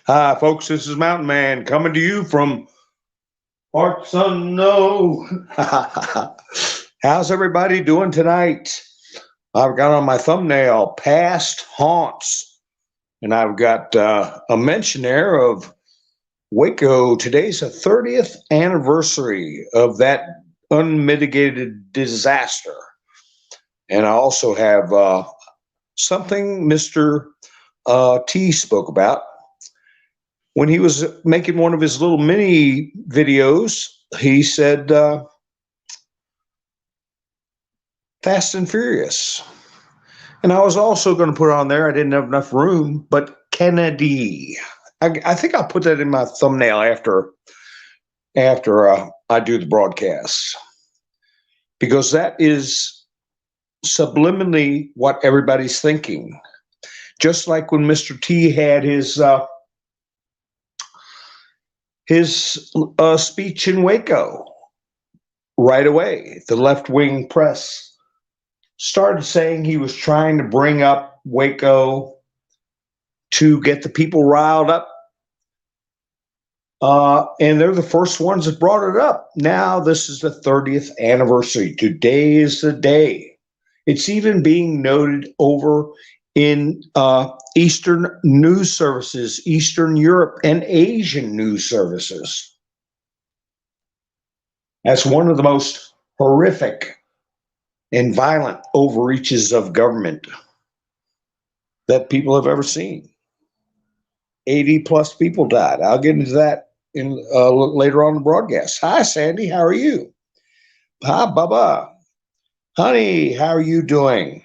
Hi, folks. This is Mountain Man coming to you from parts unknown. How's everybody doing tonight? I've got on my thumbnail past haunts, and I've got a mention there of Waco. Today's the 30th anniversary of that unmitigated disaster. And I also have something Mr. T spoke about. When he was making one of his little mini videos, he said Fast and Furious. And I was also going to put on there, I didn't have enough room, but Kennedy. I think I'll put that in my thumbnail after I do the broadcast, because that is subliminally what everybody's thinking. Just like when Mr. T had his speech in Waco, right away, the left-wing press started saying he was trying to bring up Waco to get the people riled up. And they're the first ones that brought it up. Now, this is the 30th anniversary. Today is the day. It's even being noted over in Eastern news services, Eastern Europe, and Asian news services. That's one of the most horrific and violent overreaches of government that people have ever seen. 80 plus people died. I'll get into that in later on in the broadcast. Hi, Sandy. How are you? Hi, Bubba. Honey, how are you doing?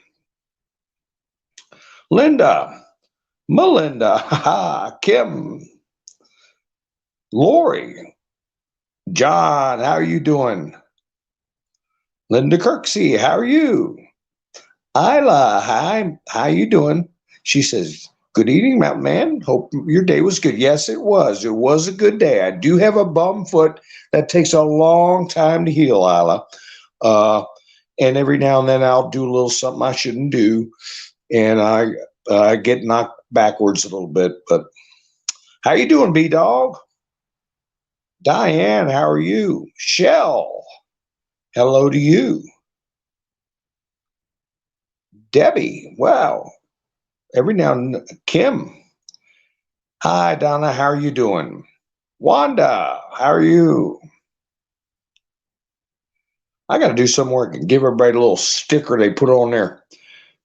Linda, Melinda, Kim, Lori, John, how are you doing? Linda Kirksey, how are you? Isla, hi, how you doing? She says, good evening, Mountain Man. Hope your day was good. Yes, it was. It was a good day. I do have a bum foot that takes a long time to heal, Isla. And every now and then I'll do a little something I shouldn't do. And I get knocked backwards a little bit, but how you doing, B-Dog? Diane, how are you? Shell, hello to you. Debbie, wow. Every now and then, Kim. Hi, Donna, how are you doing? Wanda, how are you? I got to do some work and give everybody a little sticker they put on their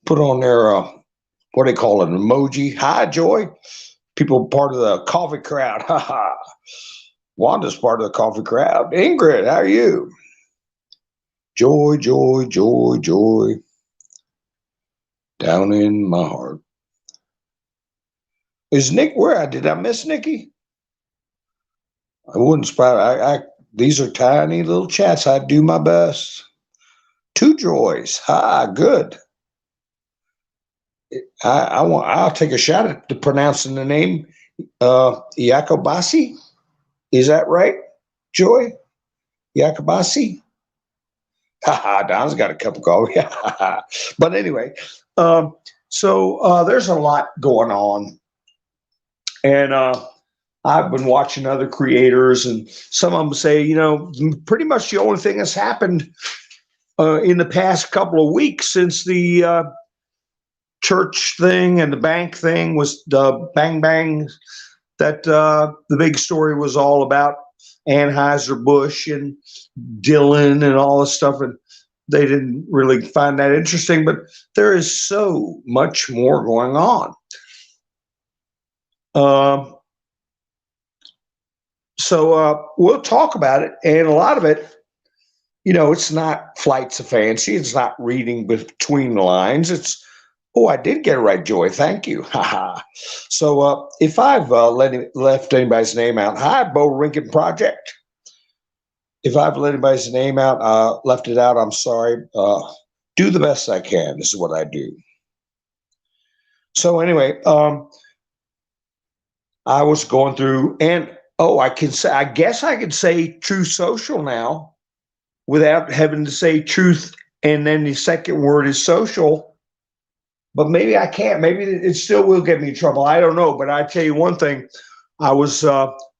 what do they call it, an emoji? Hi, Joy. People part of the coffee crowd. Ha ha. Wanda's part of the coffee crowd. Ingrid, how are you? Joy, joy, joy, joy. Down in my heart. Is Nick where? Did I miss Nikki? I wouldn't surprise. These are tiny little chats. I do my best. Two joys. Hi, good. I'll take a shot at pronouncing the name Yakobasi. Is that right, Joy? Yakobasi? Haha, Don's got a cup of coffee. But anyway, so there's a lot going on. And I've been watching other creators, and some of them say, pretty much the only thing that's happened in the past couple of weeks since the church thing and the bank thing was the bang bang, that the big story was all about Anheuser-Busch and Dylan and all this stuff, and they didn't really find that interesting, but there is so much more going on. So we'll talk about it, and a lot of it, it's not flights of fancy, it's not reading between the lines, it's, oh, I did get it right, Joy. Thank you. So if I've left anybody's name out, hi, Bo Rinkin Project. If I've let anybody's name out, left it out, I'm sorry. Do the best I can. This is what I do. So anyway, I was going through, and I guess I can say Truth Social now without having to say truth and then the second word is social. But maybe I can't. Maybe it still will get me in trouble. I don't know. But I tell you one thing, I was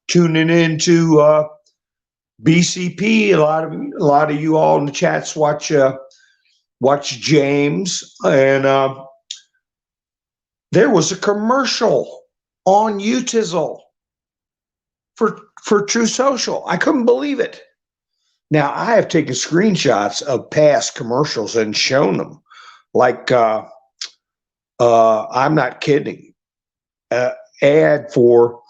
tuning into BCP. A lot of you all in the chats watch James, and there was a commercial on Utizzle for True Social. I couldn't believe it. Now, I have taken screenshots of past commercials and shown them. Like, I'm not kidding. Ad for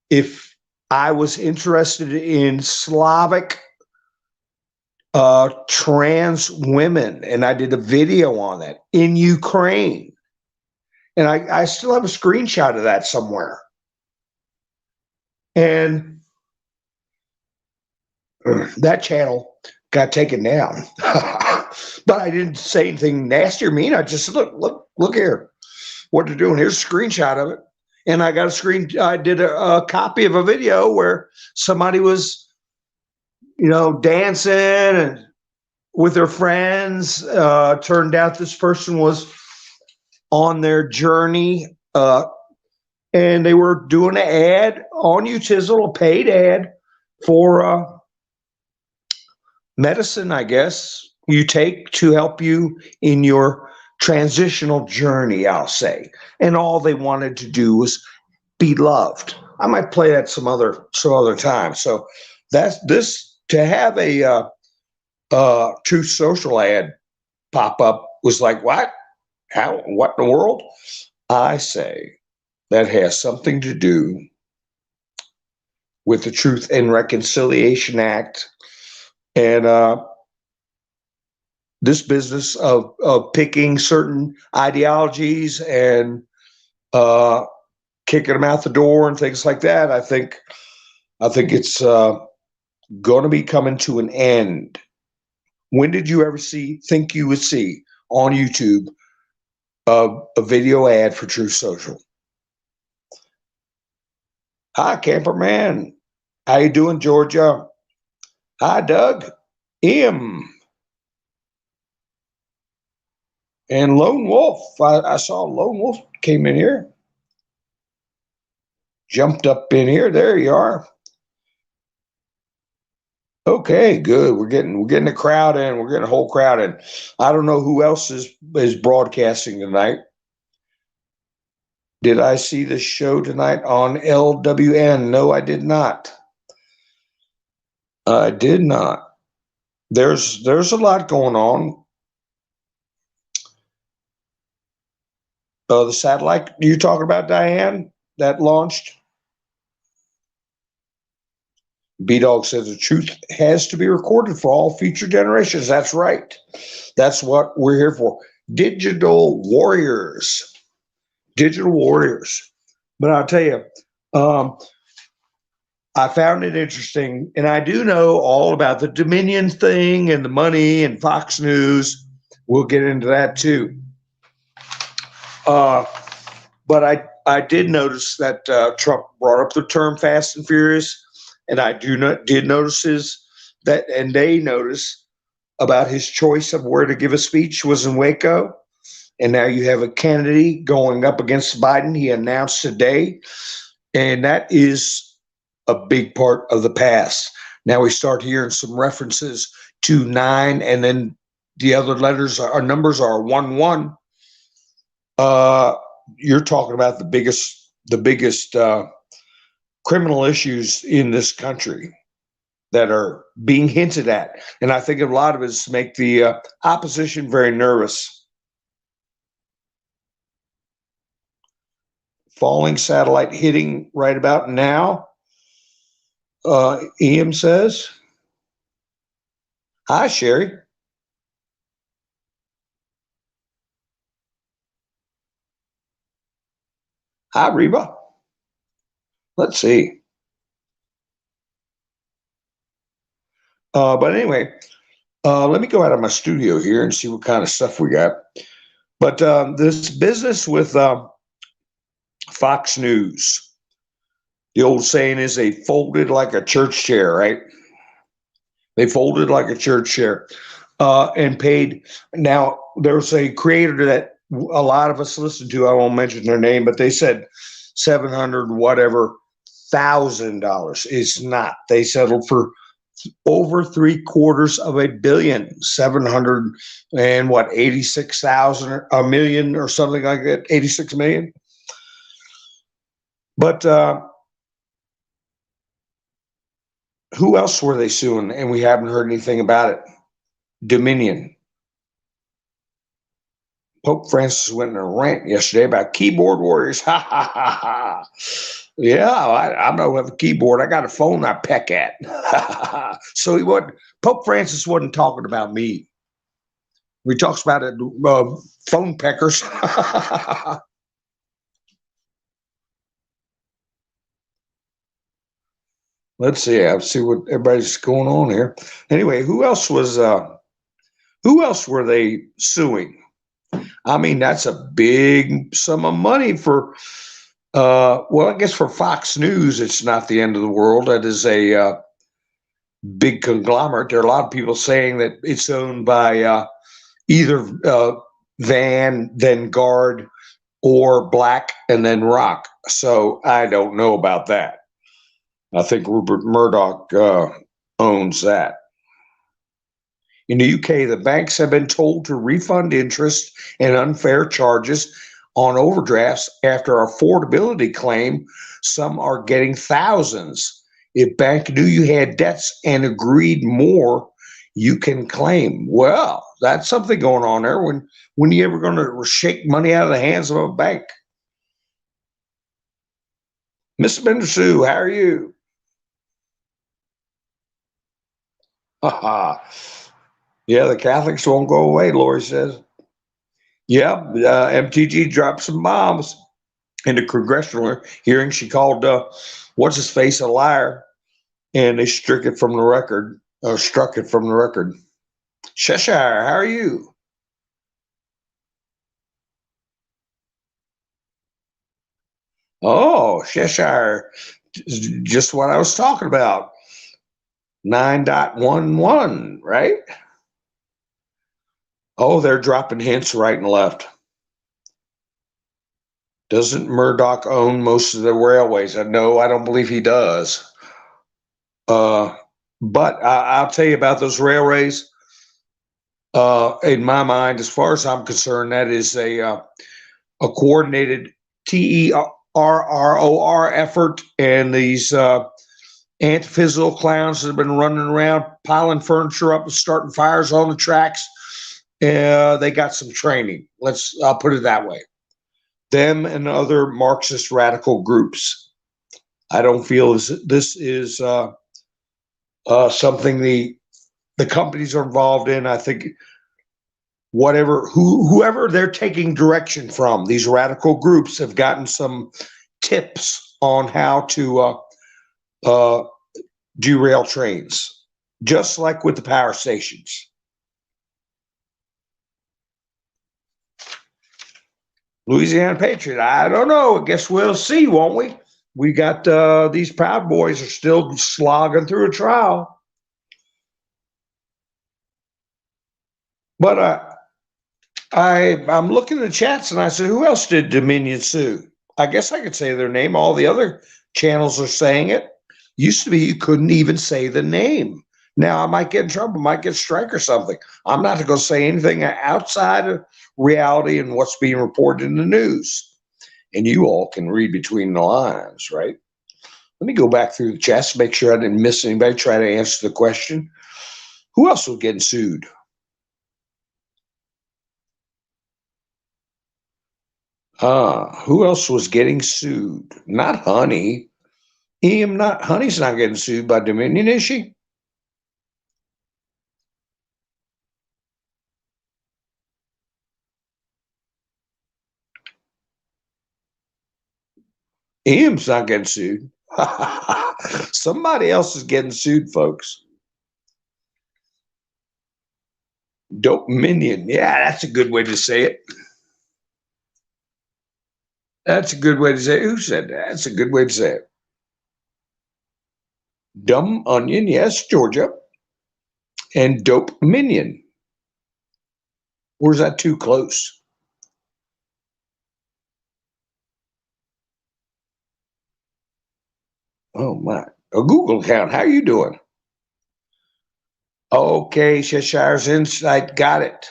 if I was interested in Slavic trans women, and I did a video on that in Ukraine. And I still have a screenshot of that somewhere. And that channel got taken down. But I didn't say anything nasty or mean. I just said, look here, what they're doing. Here's a screenshot of it. And I got I did a copy of a video where somebody was, dancing and with their friends. Turned out this person was on their journey, and they were doing an ad on Utizzle, a paid ad for medicine, I guess, you take to help you in your transitional journey, I'll say. And all they wanted to do was be loved. I might play that some other time. So that's this, to have a True Social ad pop up was like, what? How? What in the world? I say that has something to do with the Truth and Reconciliation Act and this business of picking certain ideologies and kicking them out the door and things like that. I think it's going to be coming to an end. When did you ever think you would see on YouTube a video ad for True Social? Hi, Camperman. How you doing, Georgia? Hi, Doug. M. And Lone Wolf. I saw Lone Wolf came in here. Jumped up in here. There you are. Okay, good. We're getting a crowd in. We're getting a whole crowd in. I don't know who else is broadcasting tonight. Did I see the show tonight on LWN? No, I did not. I did not. There's a lot going on. The satellite you talking about, Diane, that launched? B-Dog says the truth has to be recorded for all future generations. That's right. That's what we're here for. Digital warriors. Digital warriors. But I'll tell you, I found it interesting, and I do know all about the Dominion thing and the money and Fox News. We'll get into that too. But I did notice that Trump brought up the term Fast and Furious, and I did notice they noticed about his choice of where to give a speech was in Waco. And now you have a Kennedy going up against Biden. He announced today, and that is a big part of the past. Now we start hearing some references to 9, and then the other numbers are 1-1. You're talking about the biggest criminal issues in this country that are being hinted at. And I think a lot of it is to make the opposition very nervous. Falling satellite hitting right about now, EM says. Hi, Sherry. Hi, Reba. Let's see. But anyway, let me go out of my studio here and see what kind of stuff we got. But this business with Fox News, the old saying is they folded like a church chair, right? They folded like a church chair and paid. Now, there's a creator that a lot of us listen to. I won't mention their name, but they said 700 whatever $1,000. It's not. They settled for over $750 million, 700 and what, 86,000, a million or something like that, 86 million. But who else were they suing? And we haven't heard anything about it. Dominion. Pope Francis went in a rant yesterday about keyboard warriors. Ha ha ha ha. Yeah, I don't have a keyboard. I got a phone I peck at. So he wasn't. Pope Francis wasn't talking about me. He talks about it, phone peckers. Let's see. I'll see what everybody's going on here. Anyway, who else were they suing? I mean, that's a big sum of money for, well, I guess for Fox News, it's not the end of the world. That is a big conglomerate. There are a lot of people saying that it's owned by either Van, then Guard, or Black, and then Rock. So I don't know about that. I think Rupert Murdoch owns that. In the UK, the banks have been told to refund interest and unfair charges on overdrafts after affordability claim. Some are getting thousands. If bank knew you had debts and agreed more, you can claim. Well, that's something going on there. When are you ever going to shake money out of the hands of a bank? Miss Bender Sue, how are you? Yeah, the Catholics won't go away, Lori says. Yeah, MTG dropped some bombs in the congressional hearing. She called what's his face a liar, and they struck it from the record. Cheshire, how are you? Oh, Cheshire, just what I was talking about. 9.11, right? Oh, they're dropping hints right and left. Doesn't Murdoch own most of the railways? No, I don't believe he does. But I'll tell you about those railways. In my mind, as far as I'm concerned, that is a coordinated TERROR effort, and these antiphysical clowns that have been running around piling furniture up and starting fires on the tracks. They got some training. I'll put it that way. Them and other Marxist radical groups. I don't feel this is something the companies are involved in. I think whoever they're taking direction from, these radical groups have gotten some tips on how to derail trains, just like with the power stations. Louisiana Patriot, I don't know. I guess we'll see, won't we? We got these Proud Boys are still slogging through a trial. But I'm looking at the chats and I said, who else did Dominion sue? I guess I could say their name. All the other channels are saying it. Used to be you couldn't even say the name. Now I might get in trouble, might get strike or something. I'm not going to say anything outside of reality and what's being reported in the news. And you all can read between the lines, right? Let me go back through the chats, make sure I didn't miss anybody, try to answer the question. Who else was getting sued? Who else was getting sued? Not Honey. Honey's not getting sued by Dominion, is she? Em's not getting sued. Somebody else is getting sued, folks. Dope Minion. Yeah, that's a good way to say it. That's a good way to say it. Who said that? That's a good way to say it. Dumb Onion, yes, Georgia. And Dope Minion. Or is that too close? Oh my, a Google account. How you doing? Okay, Cheshire's Insight, got it.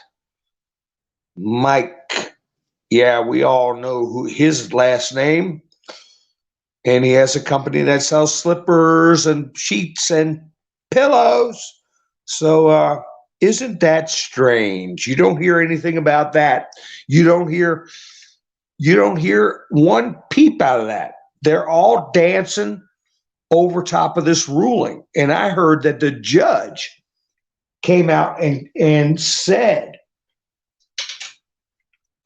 Mike. Yeah, we all know who his last name, and he has a company that sells slippers and sheets and pillows. So, isn't that strange? You don't hear anything about that. You don't hear one peep out of that. They're all dancing over top of this ruling. And I heard that the judge came out and said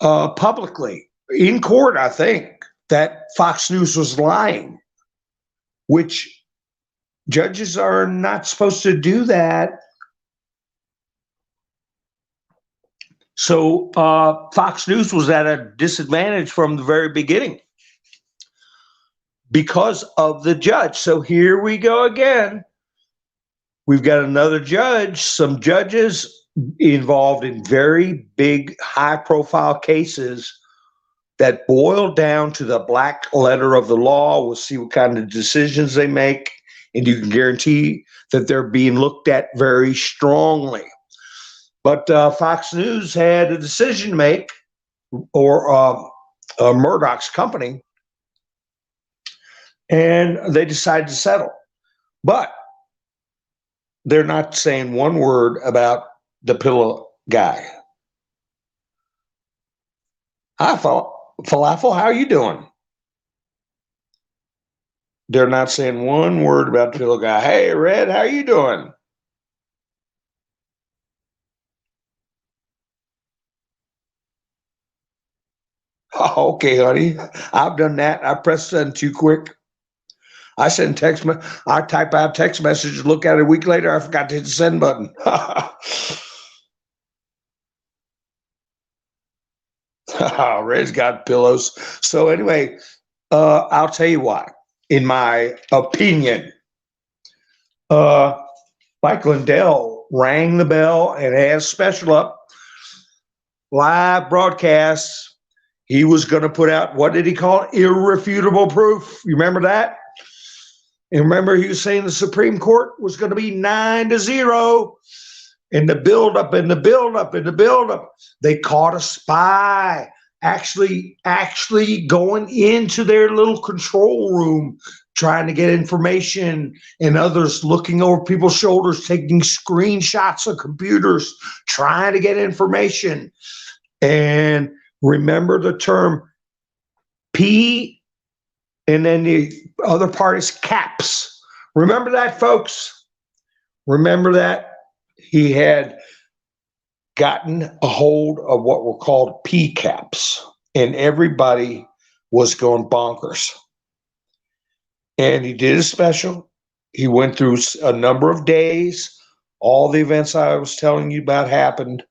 publicly in court, I think, that Fox News was lying, which judges are not supposed to do that. So Fox News was at a disadvantage from the very beginning because of the judge. So here we go again. We've got another judge, some judges involved in very big, high-profile cases that boil down to the black letter of the law. We'll see what kind of decisions they make, and you can guarantee that they're being looked at very strongly. But Fox News had a decision to make, or Murdoch's company, and they decided to settle. But they're not saying one word about the pillow guy. Hi, Falafel, how are you doing? They're not saying one word about the pillow guy. Hey, Red, how are you doing? Oh, okay, honey. I've done that. I pressed send too quick. I send text. I type out text message. Look at it a week later. I forgot to hit the send button. Red's got pillows. So anyway, I'll tell you what. In my opinion, Mike Lindell rang the bell and has special up live broadcasts. He was going to put out, what did he call it? Irrefutable proof. You remember that? And remember, he was saying the Supreme Court was going to be 9-0. And the buildup and the buildup and the buildup. They caught a spy actually going into their little control room, trying to get information, and others looking over people's shoulders, taking screenshots of computers, trying to get information. And remember the term P, and then the other part is caps. Remember that, folks? Remember that? He had gotten a hold of what were called P caps, and everybody was going bonkers. And he did a special. He went through a number of days. All the events I was telling you about happened,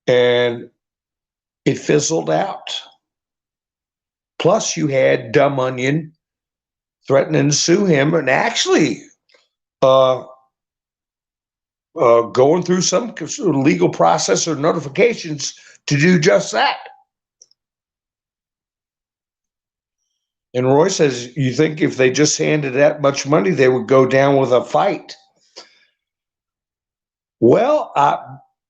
and it fizzled out. Plus, you had Dumb Onion threatening to sue him, and actually going through some legal process or notifications to do just that. And Roy says, you think if they just handed that much money, they would go down with a fight? Well,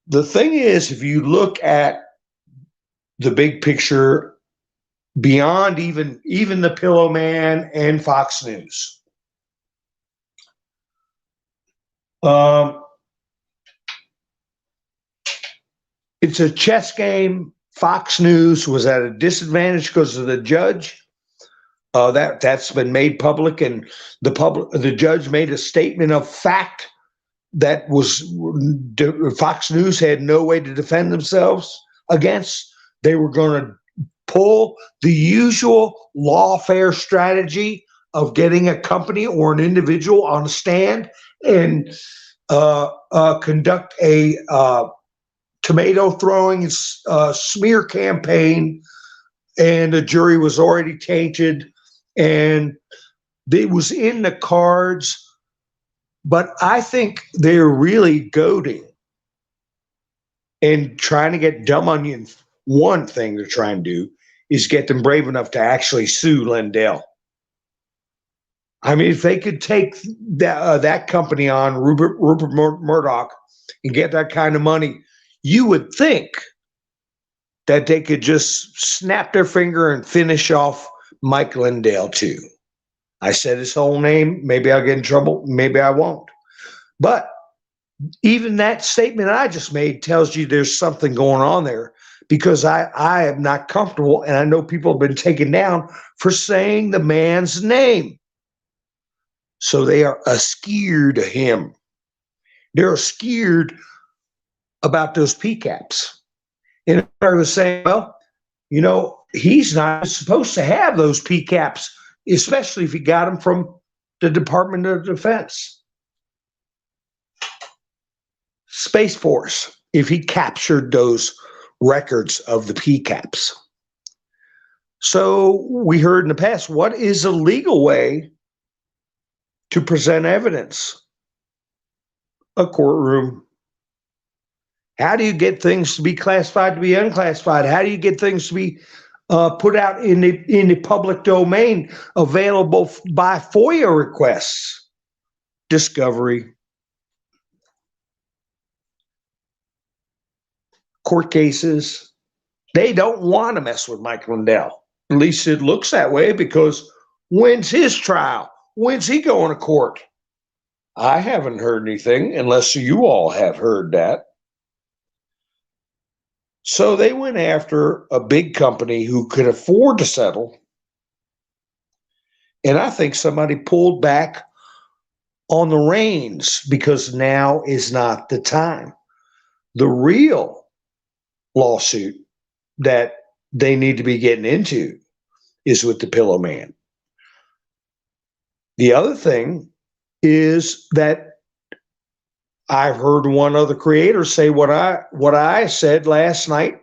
the thing is, if you look at the big picture beyond even the Pillow Man and Fox News, it's a chess game. Fox News was at a disadvantage because of the judge. That's been made public, and the judge made a statement of fact that was Fox News had no way to defend themselves against. They were going to pull the usual lawfare strategy of getting a company or an individual on a stand and conduct a tomato throwing smear campaign, and the jury was already tainted, and it was in the cards. But I think they're really goading and trying to get Dumb Onion. One thing they're trying to do is get them brave enough to actually sue Lindell. I mean, if they could take that company on, Rupert Murdoch, and get that kind of money, you would think that they could just snap their finger and finish off Mike Lindell too. I said his whole name. Maybe I'll get in trouble. Maybe I won't. But even that statement I just made tells you there's something going on there, because I am not comfortable, and I know people have been taken down for saying the man's name. So they are scared of him. They're scared about those PCAPs. And I was saying, well, you know, he's not supposed to have those PCAPs, especially if he got them from the Department of Defense. Space Force, if he captured those records of the PCAPs. So we heard in the past, what is a legal way to present evidence? A courtroom. How do you get things to be classified to be unclassified? How do you get things to be put out in the public domain, available by FOIA requests? Discovery. Court cases. They don't want to mess with Mike Lindell. At least it looks that way, because when's his trial? When's he going to court? I haven't heard anything, unless you all have heard that. So they went after a big company who could afford to settle. And I think somebody pulled back on the reins, because now is not the time. The real lawsuit that they need to be getting into is with the Pillow Man. The other thing is that I've heard one other creator say what I said last night,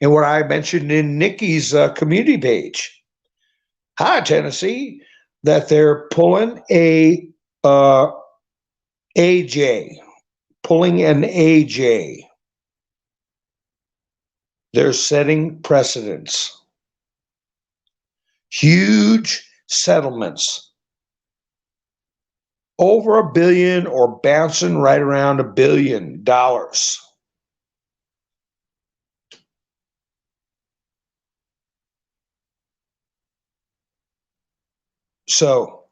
and what I mentioned in Nikki's community page. Hi, Tennessee, that they're pulling a AJ, pulling an AJ. They're setting precedents. Huge settlements. Over $1 billion, or bouncing right around $1 billion. So,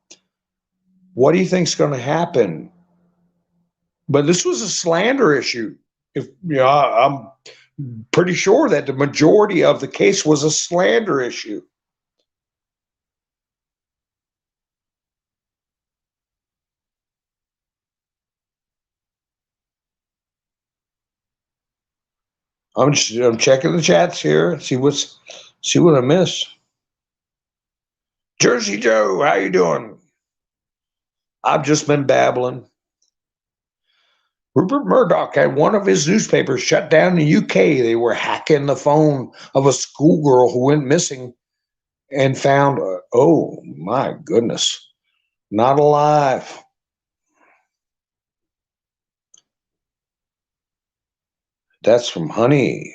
what do you think is going to happen? But this was a slander issue. If you know, I'm pretty sure that the majority of the case was a slander issue. I'm checking the chats here, see what I missed. Jersey Joe, how you doing? I've just been babbling. Rupert Murdoch had one of his newspapers shut down in the UK. They were hacking the phone of a schoolgirl who went missing and found, oh my goodness, not alive. That's from Honey.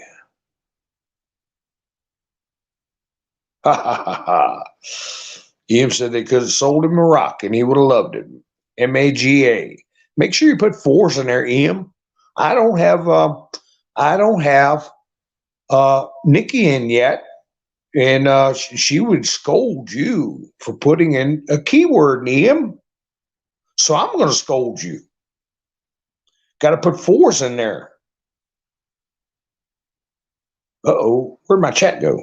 Ha ha ha ha. Ian said they could have sold him a rock and he would have loved it. MAGA. Make sure you put 4s in there, Ian. I don't have Nikki in yet, and she would scold you for putting in a keyword, Ian. So I'm going to scold you. Got to put 4s in there. Uh-oh, where'd my chat go?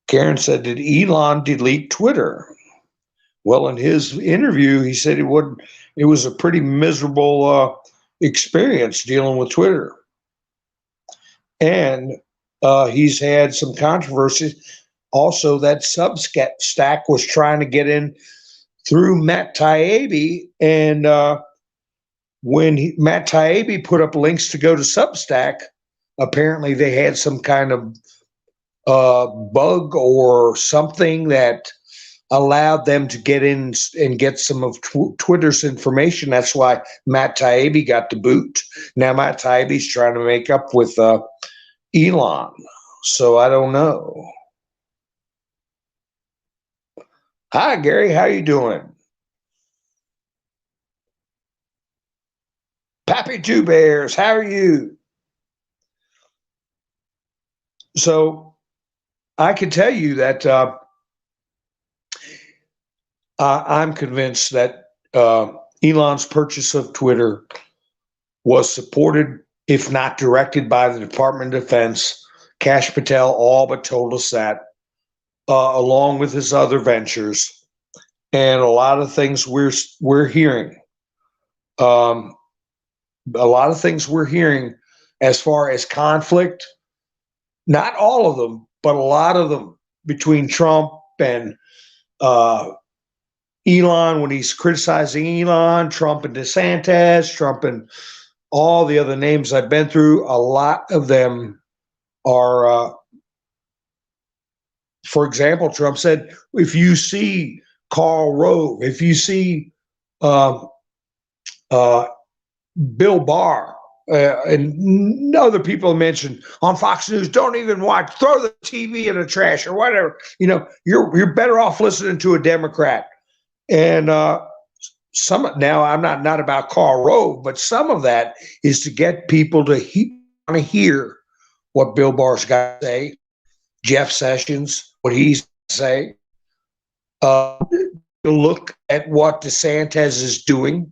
Karen said, did Elon delete Twitter? Well, in his interview, he said it was a pretty miserable experience dealing with Twitter. And he's had some controversy. Also, that Substack was trying to get in through Matt Taibbi, and when Matt Taibbi put up links to go to Substack, apparently they had some kind of bug or something that allowed them to get in and get some of Twitter's information. That's why Matt Taibbi got the boot. Now Matt Taibbi's trying to make up with Elon. So I don't know. Hi, Gary. How you doing? Pappy Two Bears. How are you? So I can tell you that I'm convinced that Elon's purchase of Twitter was supported, if not directed, by the Department of Defense. Kash Patel all but told us that, along with his other ventures, and a lot of things we're hearing. A lot of things we're hearing as far as conflict, not all of them, but a lot of them between Trump and Elon when he's criticizing Elon, Trump and DeSantis, Trump and all the other names I've been through. A lot of them are, for example, Trump said, if you see Karl Rove, if you see uh, uh, Bill Barr, and other people mentioned on Fox News, don't even watch, throw the TV in the trash or whatever. You know, you're better off listening to a Democrat. And some now I'm not about Karl Rove, but some of that is to get people to want to hear what Bill Barr's got to say, Jeff Sessions, what he's say. Look at what DeSantis is doing.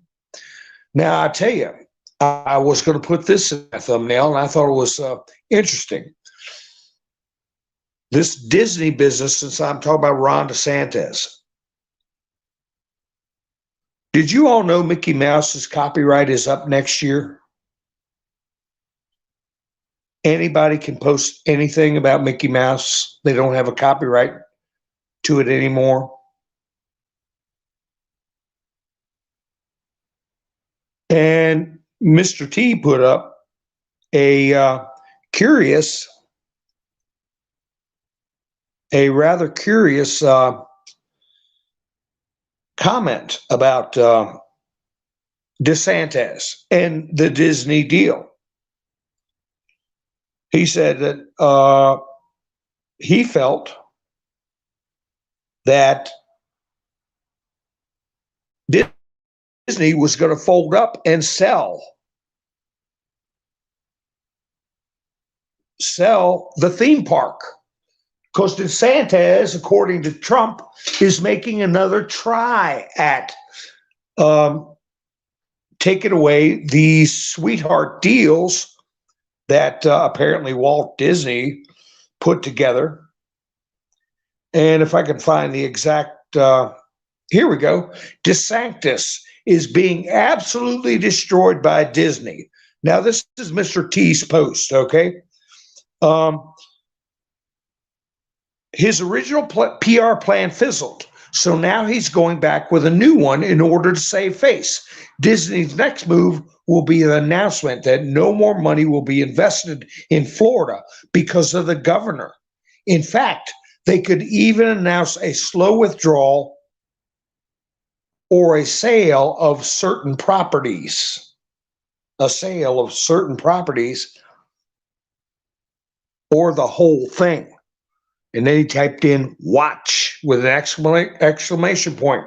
Now I tell you, I was going to put this in a thumbnail, and I thought it was interesting. This Disney business, since I'm talking about Ron DeSantis. Did you all know Mickey Mouse's copyright is up next year? Anybody can post anything about Mickey Mouse. They don't have a copyright to it anymore. And Mr. T put up a rather curious comment about DeSantis and the Disney deal. He said that he felt that Disney was going to fold up and sell the theme park, because DeSantis, according to Trump, is making another try at taking away these sweetheart deals that apparently Walt Disney put together. And if I can find the exact, here we go. DeSantis is being absolutely destroyed by Disney. Now, this is Mr. T's post, okay? His original PR plan fizzled, so now he's going back with a new one in order to save face. Disney's next move will be an announcement that no more money will be invested in Florida because of the governor. In fact, they could even announce a slow withdrawal or a sale of certain properties. A sale of certain properties or the whole thing. And then he typed in watch with an exclamation point.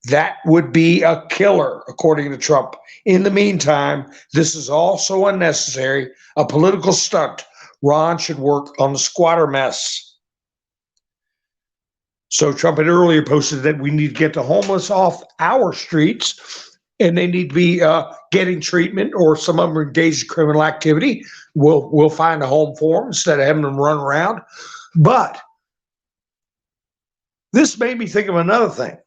That would be a killer, according to Trump. In the meantime, this is also unnecessary, a political stunt. Ron should work on the squatter mess. So Trump had earlier posted that we need to get the homeless off our streets, and they need to be getting treatment, or some of them are engaged in criminal activity. We'll find a home for them instead of having them run around. But this made me think of another thing.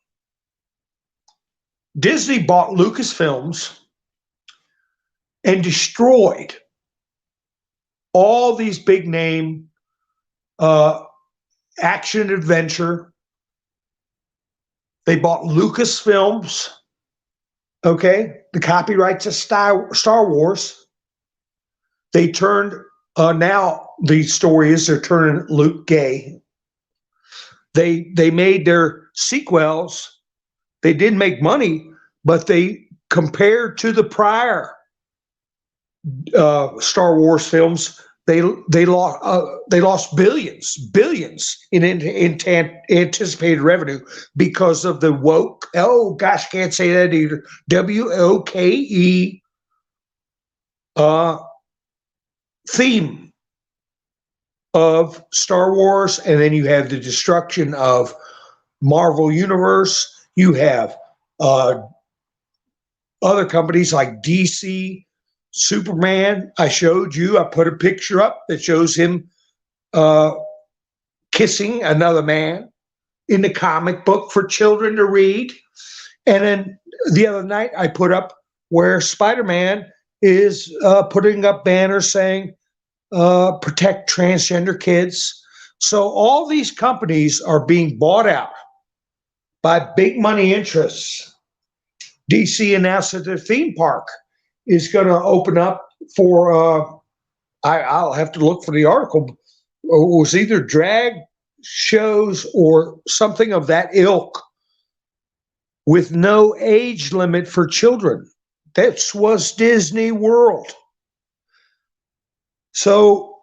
Disney bought Lucasfilms and destroyed all these big name action adventure. They bought Lucasfilms, okay, the copyright to Star Wars. They turned, now the story is they're turning Luke gay. They made their sequels. They did make money, but they, compared to the prior Star Wars films, they lost billions in anticipated revenue because of the woke. Oh gosh, can't say that either. WOKE theme of Star Wars, and then you have the destruction of Marvel Universe. You have other companies like DC, Superman. I showed you, I put a picture up that shows him kissing another man in the comic book for children to read. And then the other night I put up where Spider-Man is putting up banners saying, protect transgender kids. So all these companies are being bought out by big money interests. DC announced that their theme park is going to open up for, I'll have to look for the article. It was either drag shows or something of that ilk with no age limit for children. That was Disney World. So,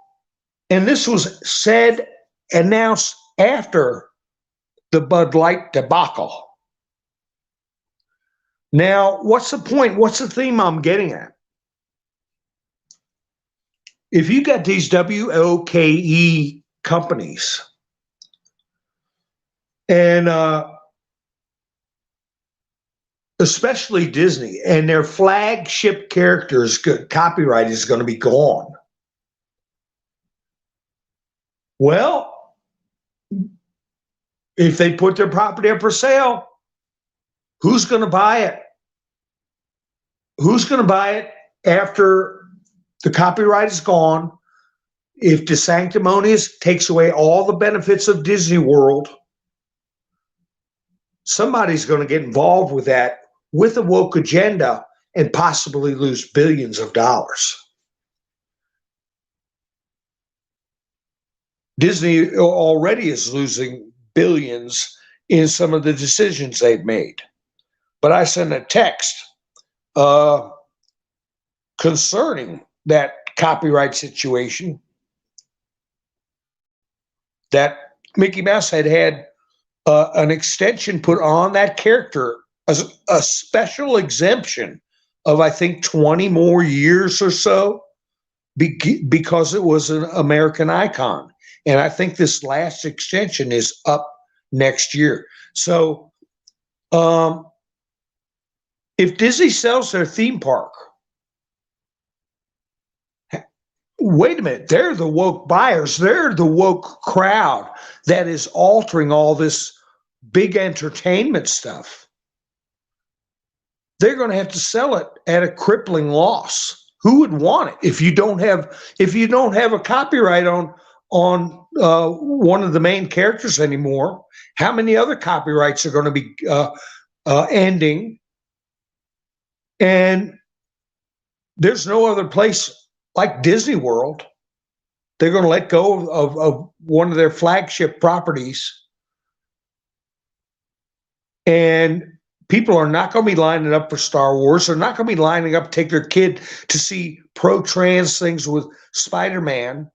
and this was announced after the Bud Light debacle. Now, what's the point? What's the theme I'm getting at? If you got these WOKE companies and especially Disney, and their flagship characters, copyright is going to be gone. Well, if they put their property up for sale, who's going to buy it? Who's going to buy it after the copyright is gone? If DeSantis takes away all the benefits of Disney World, somebody's going to get involved with that, with a woke agenda, and possibly lose billions of dollars. Disney already is losing billions in some of the decisions they've made. But I sent a text concerning that copyright situation that Mickey Mouse had an extension put on that character as a special exemption of, I think, 20 more years or so because it was an American icon. And I think this last extension is up next year. So if Disney sells their theme park, wait a minute, they're the woke buyers. They're the woke crowd that is altering all this big entertainment stuff. They're going to have to sell it at a crippling loss. Who would want it if you don't have a copyright on one of the main characters anymore? How many other copyrights are going to be ending? And there's no other place like Disney World. They're going to let go of one of their flagship properties. And people are not going to be lining up for Star Wars. They're not going to be lining up to take their kid to see pro-trans things with Spider-Man.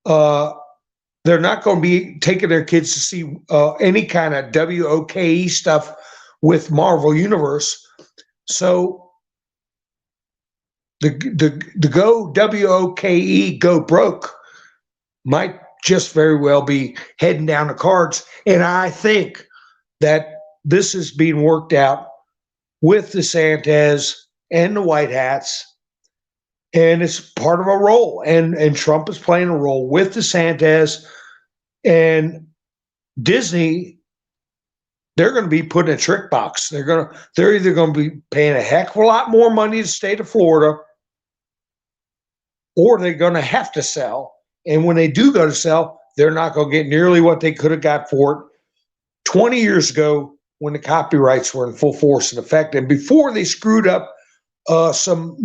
They're not going to be taking their kids to see any kind of WOKE stuff with Marvel Universe. So the go WOKE, go broke, might just very well be heading down the cards. And I think that this is being worked out with DeSantis and the White Hats, and it's part of a role. And Trump is playing a role with DeSantis and Disney. They're going to be put in a trick box. They're either going to be paying a heck of a lot more money to the state of Florida, or they're going to have to sell. And when they do go to sell, they're not going to get nearly what they could have got for it 20 years ago when the copyrights were in full force and effect, and before they screwed up some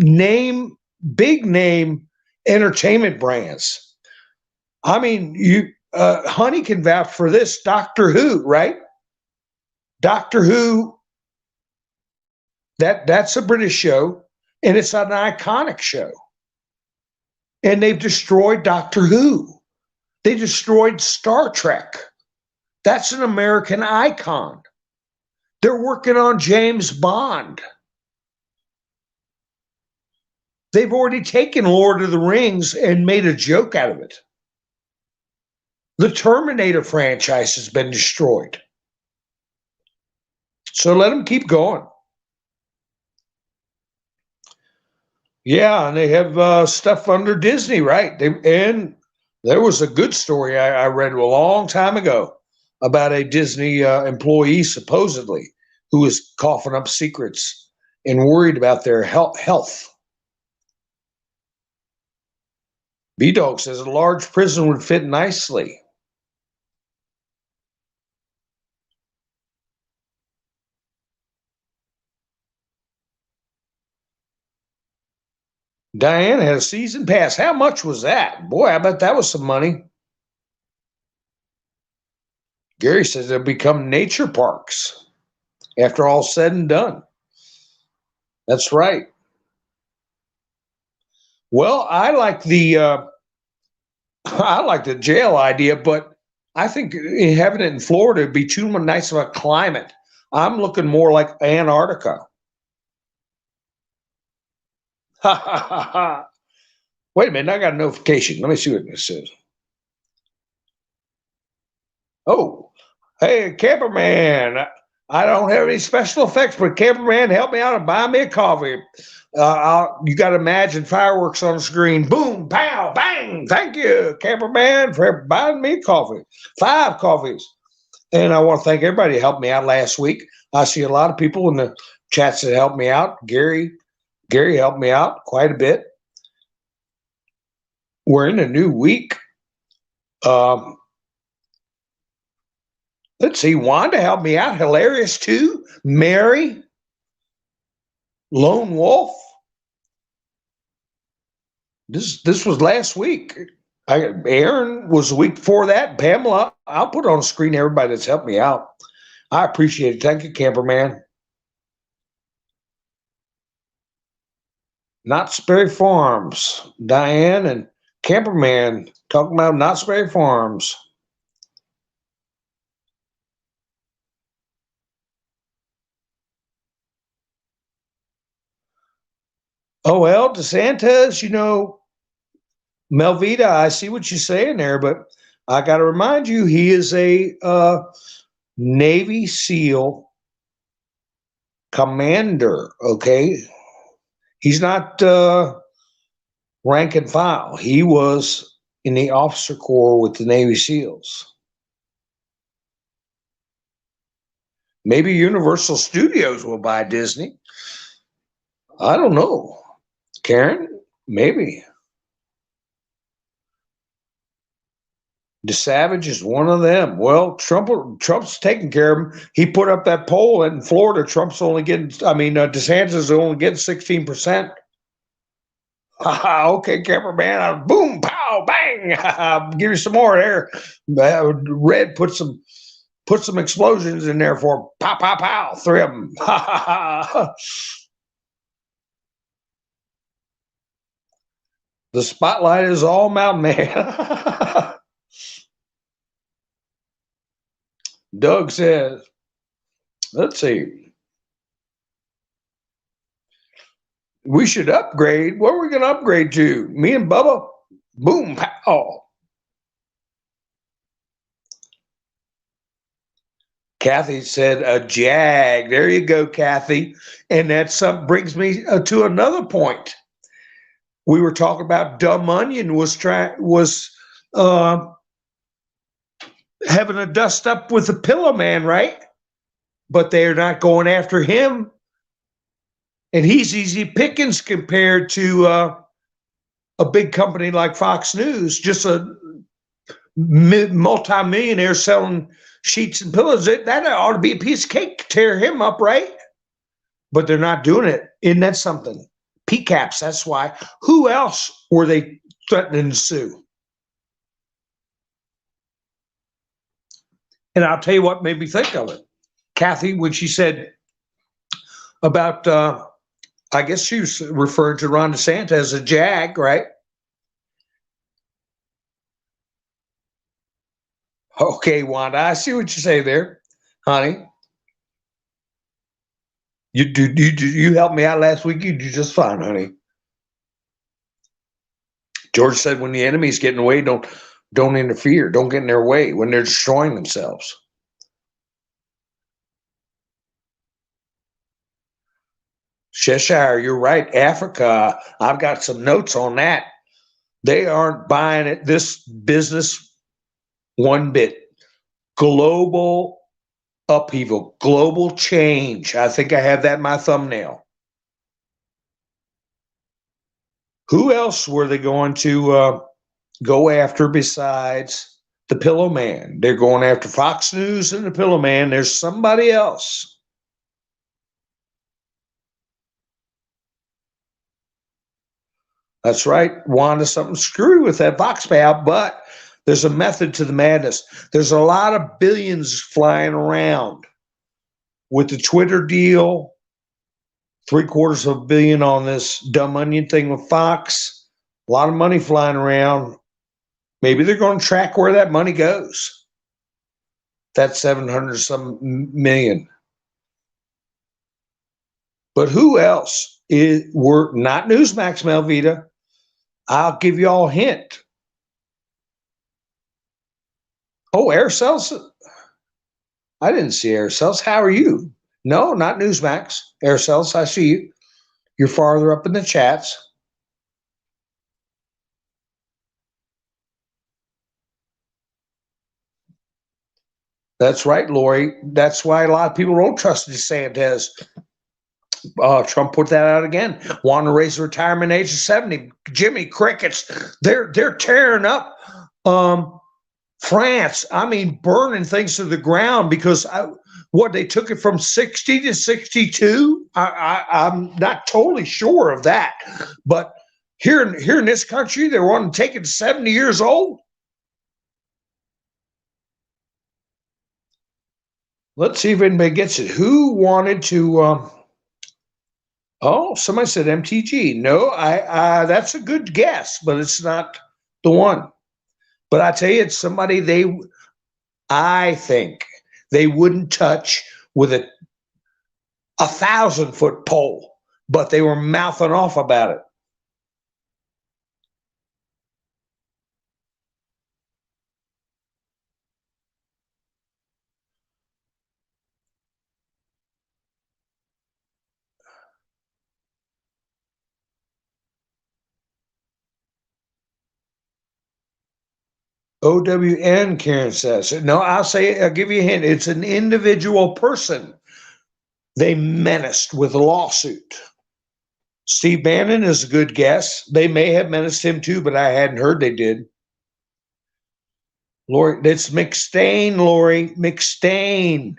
big name entertainment brands. I mean, Honey can vouch for this. Doctor Who, right? Doctor Who, that's a British show, and it's an iconic show. And they've destroyed Doctor Who. They destroyed Star Trek. That's an American icon. They're working on James Bond. They've already taken Lord of the Rings and made a joke out of it. The Terminator franchise has been destroyed. So let them keep going. Yeah, and they have stuff under Disney, right? And there was a good story I read a long time ago about a Disney employee, supposedly, who was coughing up secrets and worried about their health. B-Dog says a large prison would fit nicely. Diane had a season pass. How much was that? Boy, I bet that was some money. Gary says they'll become nature parks after all said and done. That's right. Well, I like the jail idea, but I think having it in Florida would be too nice of a climate. I'm looking more like Antarctica. Ha ha ha ha. Wait a minute, I got a notification. Let me see what this says. Oh, hey, Camperman. I don't have any special effects, but Camperman, help me out and buy me a coffee. You got to imagine fireworks on the screen. Boom, pow, bang. Thank you, Camperman, for buying me coffee. 5 coffees. And I want to thank everybody who helped me out last week. I see a lot of people in the chats that helped me out. Gary helped me out quite a bit. We're in a new week. Let's see, Wanda helped me out. Hilarious too. Mary, Lone Wolf. This was last week. Aaron was the week before that. Pamela, I'll put on the screen everybody that's helped me out. I appreciate it. Thank you, Camperman. Knott's Berry Farms. Diane and Camperman talking about Knott's Berry Farms. Oh, well, DeSantis, Melvita, I see what you're saying there, but I got to remind you, he is a Navy SEAL commander, okay? He's not rank and file. He was in the officer corps with the Navy SEALs. Maybe Universal Studios will buy Disney. I don't know. Karen, maybe. DeSavage is one of them. Well, Trump's taking care of him. He put up that poll in Florida. DeSantis is only getting 16%. Okay, Camperman. Boom, pow, bang. Give you some more there. Red, put some explosions in there for pow, pow, pow. 3 of them. The spotlight is all Mountain Man. Doug says, let's see. We should upgrade. What are we going to upgrade to? Me and Bubba? Boom, pow. Kathy said a Jag. There you go, Kathy. And that brings me to another point. We were talking about Dumb Onion was having a dust up with the Pillow Man, right? But they're not going after him. And he's easy pickings compared to a big company like Fox News, just a multi-millionaire selling sheets and pillows. That ought to be a piece of cake. Tear him up, right? But they're not doing it. Isn't that something? PCAPs, that's why. Who else were they threatening to sue? And I'll tell you what made me think of it. Kathy, when she said about, I guess she was referring to Ron DeSantis as a Jag, right? Okay, Wanda, I see what you say there, honey. You helped me out last week. You did just fine, honey. George said, when the enemy's getting away, don't interfere. Don't get in their way when they're destroying themselves. Cheshire, you're right. Africa, I've got some notes on that. They aren't buying it, this business one bit. Global upheaval, global change. I think I have that in my thumbnail. Who else were they going to go after besides the Pillow Man? They're going after Fox News and the Pillow Man. There's somebody else. That's right, Wanda, something screwy with that Vox Pal, but there's a method to the madness. There's a lot of billions flying around with the Twitter deal, $750 million on this dumb onion thing with Fox, a lot of money flying around. Maybe they're going to track where that money goes. That's 700 some million. But who else were not Newsmax, Melvita? I'll give you all a hint. Oh, Aircells. I didn't see Aircells. How are you? No, not Newsmax. Aircells, I see you. You're farther up in the chats. That's right, Lori. That's why a lot of people don't trust DeSantis. Trump put that out again. Want to raise the retirement age to 70. Jimmy Crickets, they're tearing up France. I mean, burning things to the ground because they took it from 60 to 62. I'm not totally sure of that, but here in this country, they want to take it to 70 years old. Let's see if anybody gets it. Who wanted to? Oh, somebody said MTG. No, that's a good guess, but it's not the one. But I tell you, it's somebody I think they wouldn't touch with a 1,000-foot pole, but they were mouthing off about it. OWN, Karen says. No, I'll give you a hint. It's an individual person they menaced with a lawsuit. Steve Bannon is a good guess. They may have menaced him too, but I hadn't heard they did. Lori, it's McStain, Lori. McStain.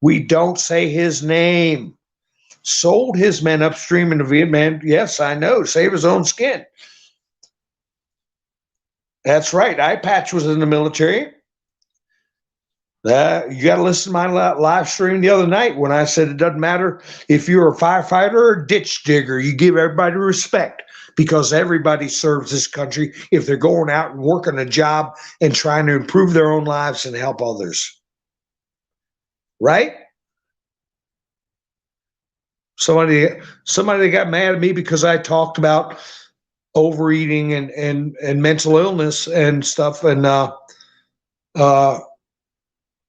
We don't say his name. Sold his men upstream in the Vietnam. Yes, I know. Save his own skin. That's right. Eye Patch was in the military. You got to listen to my live stream the other night when I said it doesn't matter if you're a firefighter or a ditch digger. You give everybody respect because everybody serves this country if they're going out and working a job and trying to improve their own lives and help others. Right? Somebody got mad at me because I talked about overeating and mental illness and stuff, and I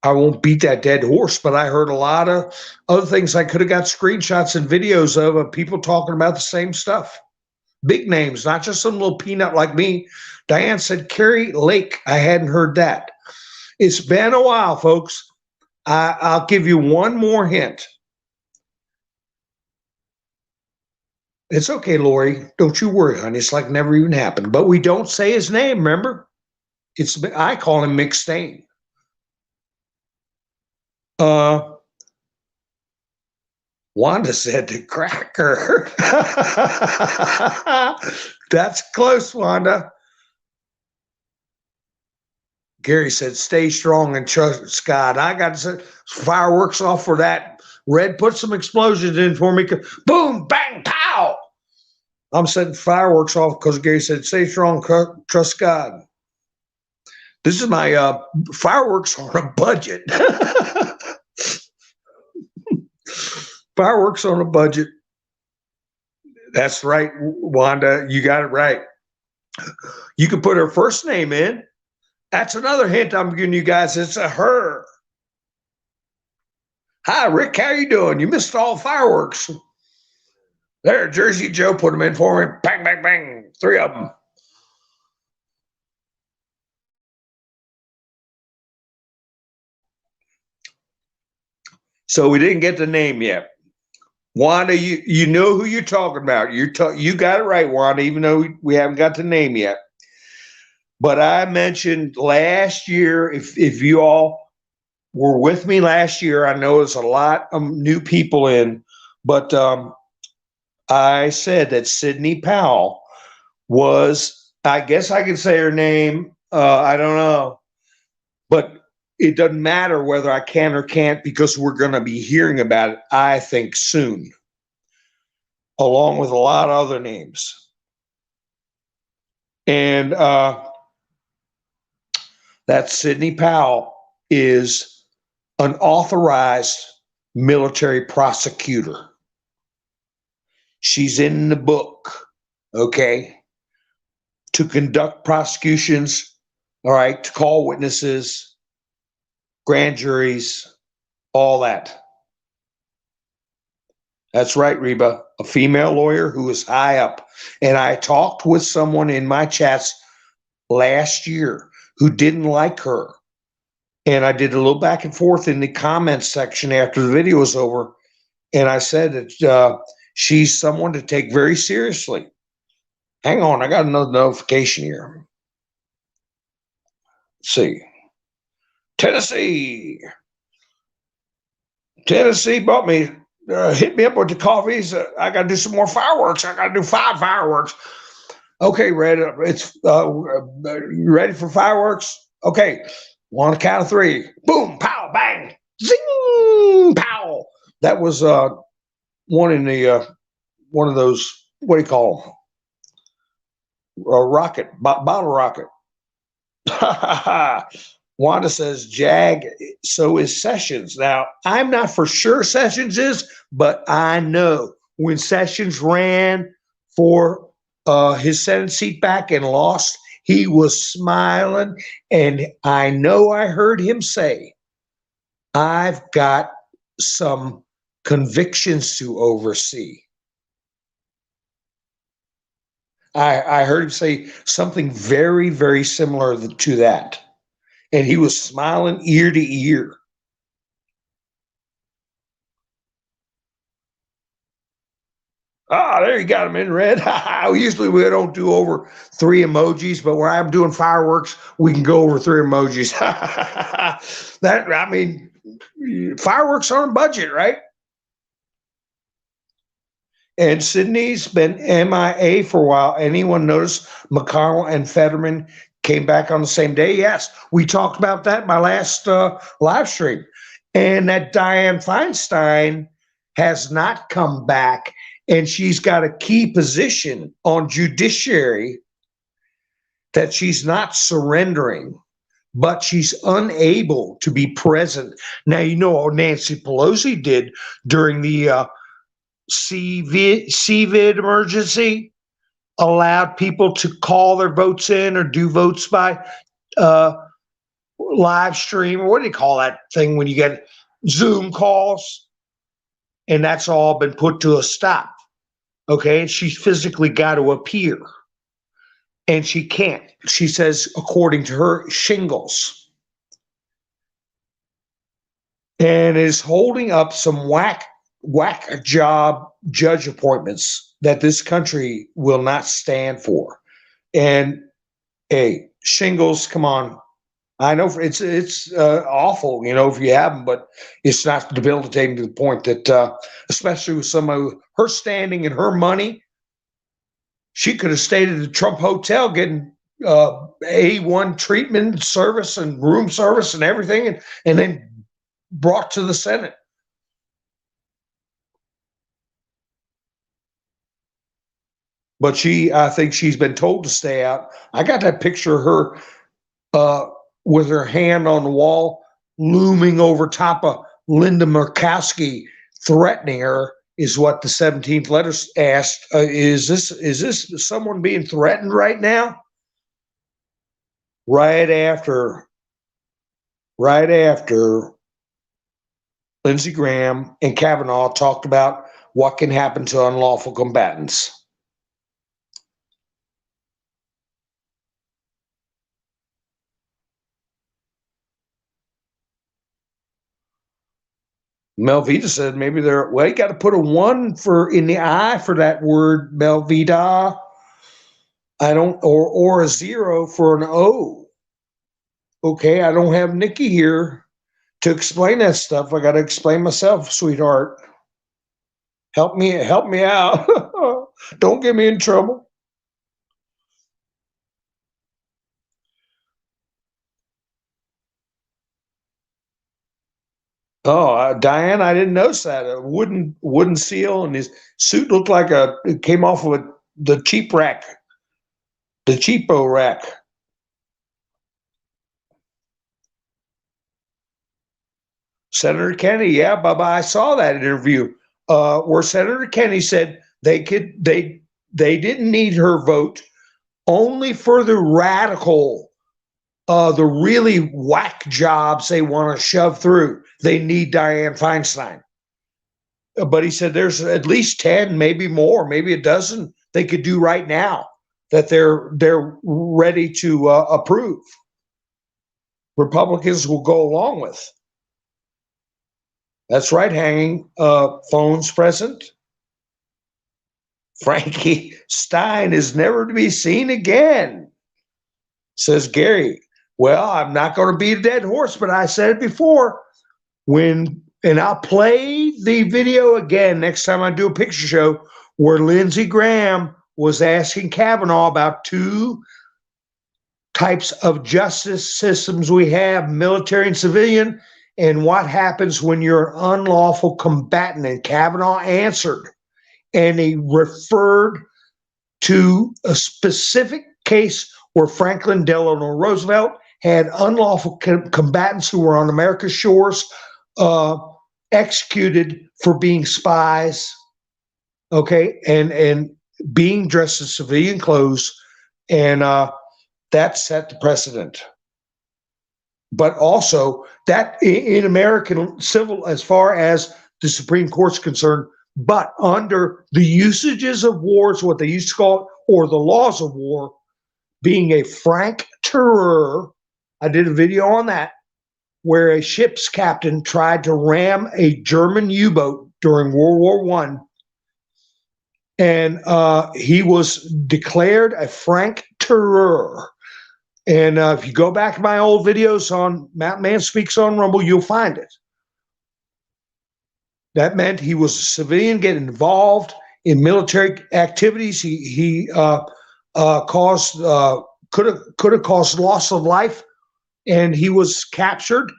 won't beat that dead horse, but I heard a lot of other things I could have got screenshots and videos of people talking about the same stuff. Big names, not just some little peanut like me. Diane said Carrie Lake. I hadn't heard that. It's been a while, folks. I'll give you one more hint. It's okay, Lori. Don't you worry, honey. It's like never even happened. But we don't say his name, remember? I call him McStain. Wanda said the cracker. That's close, Wanda. Gary said, stay strong and trust God. I got to set fireworks off for that. Red, put some explosions in for me. Boom, bang, pow. I'm setting fireworks off because Gary said, stay strong, trust God. This is my fireworks on a budget. Fireworks on a budget. That's right, Wanda. You got it right. You can put her first name in. That's another hint I'm giving you guys. It's a her. Hi, Rick. How you doing? You missed all fireworks. There, Jersey Joe put them in for me. Bang, bang, bang. 3 of them. So we didn't get the name yet. Wanda, you know who you're talking about. You got it right, Wanda, even though we haven't got the name yet. But I mentioned last year, if you all were with me last year, I know there's a lot of new people in, but I said that Sidney Powell was, I guess I can say her name, I don't know, but it doesn't matter whether I can or can't because we're going to be hearing about it, I think, soon, along with a lot of other names. And that Sidney Powell is an authorized military prosecutor. She's in the book, okay, to conduct prosecutions, all right, to call witnesses, grand juries, all that. That's right, Reba, a female lawyer who is high up. And I talked with someone in my chats last year who didn't like her. And I did a little back and forth in the comments section after the video was over. And I said that she's someone to take very seriously. Hang on, I got another notification here. Let's see. Tennessee bought me, hit me up with the coffees. I got to do some more fireworks. I got to do 5 fireworks. Okay, Red, it's you ready for fireworks? Okay, on the count of 3. Boom, pow, bang, zing, pow. That was one in the one of those. What do you call them? A rocket, bottle rocket. Wanda says, Jag, so is Sessions. Now, I'm not for sure Sessions is, but I know when Sessions ran for his Senate seat back and lost, he was smiling. And I know I heard him say, I've got some convictions to oversee. I heard him say something very, very similar to that. And he was smiling ear to ear. Ah, there you got him in red. Usually we don't do over 3 emojis, but when I'm doing fireworks, we can go over 3 emojis. That, I mean, fireworks on a budget, right? And Sydney's been MIA for a while. Anyone notice McConnell and Fetterman came back on the same day? Yes, we talked about that in my last live stream. And that Dianne Feinstein has not come back, and she's got a key position on judiciary that she's not surrendering, but she's unable to be present. Now, you know what Nancy Pelosi did during the CVID emergency, allowed people to call their votes in or do votes by live stream, or what do you call that thing when you get Zoom calls? And that's all been put to a stop. Okay, and she's physically got to appear. And she can't. She says, according to her, shingles. And is holding up some whack job judge appointments that this country will not stand for. And hey, shingles, come on. I know it's awful, you know, if you have them, but it's not debilitating to the point that, especially with some of her standing and her money, she could have stayed at the Trump Hotel getting A1 treatment service and room service and everything, and then brought to the Senate. But I think she's been told to stay out. I got that picture of her with her hand on the wall, looming over top of Linda Murkowski, threatening her, is what the 17th letter asked. Is this someone being threatened right now? Right after Lindsey Graham and Kavanaugh talked about what can happen to unlawful combatants. Melvita said maybe you got to put a 1 in the I for that word, Melvita. Or a 0 for an O. Okay, I don't have Nikki here to explain that stuff. I got to explain myself, sweetheart. Help me out. Don't get me in trouble. Oh, Diane, I didn't notice that. A wooden seal, and his suit looked like it came off of the cheap rack, the cheapo rack. Senator Kennedy, yeah, Bubba, I saw that interview where Senator Kennedy said they didn't need her vote only for the radical, the really whack jobs they want to shove through. They need Dianne Feinstein. But he said there's at least 10, maybe more, maybe a dozen they could do right now that they're ready to approve. Republicans will go along with. That's right, hanging phones present. Frankie Stein is never to be seen again, says Gary. Well, I'm not going to beat a dead horse, but I said it before. And I'll play the video again next time I do a picture show where Lindsey Graham was asking Kavanaugh about 2 types of justice systems we have, military and civilian, and what happens when you're an unlawful combatant. And Kavanaugh answered, and he referred to a specific case where Franklin Delano Roosevelt had unlawful combatants who were on America's shores executed for being spies, okay, and being dressed in civilian clothes, and that set the precedent. But also that in American civil, as far as the Supreme Court's concerned, but under the usages of wars, what they used to call it, or the laws of war, being a frank terror. I did a video on that, where a ship's captain tried to ram a German U-boat during World War I, and he was declared a frank terror. And if you go back to my old videos on Mountain Man Speaks on Rumble, you'll find it. That meant he was a civilian getting involved in military activities. He caused could have caused loss of life, and he was captured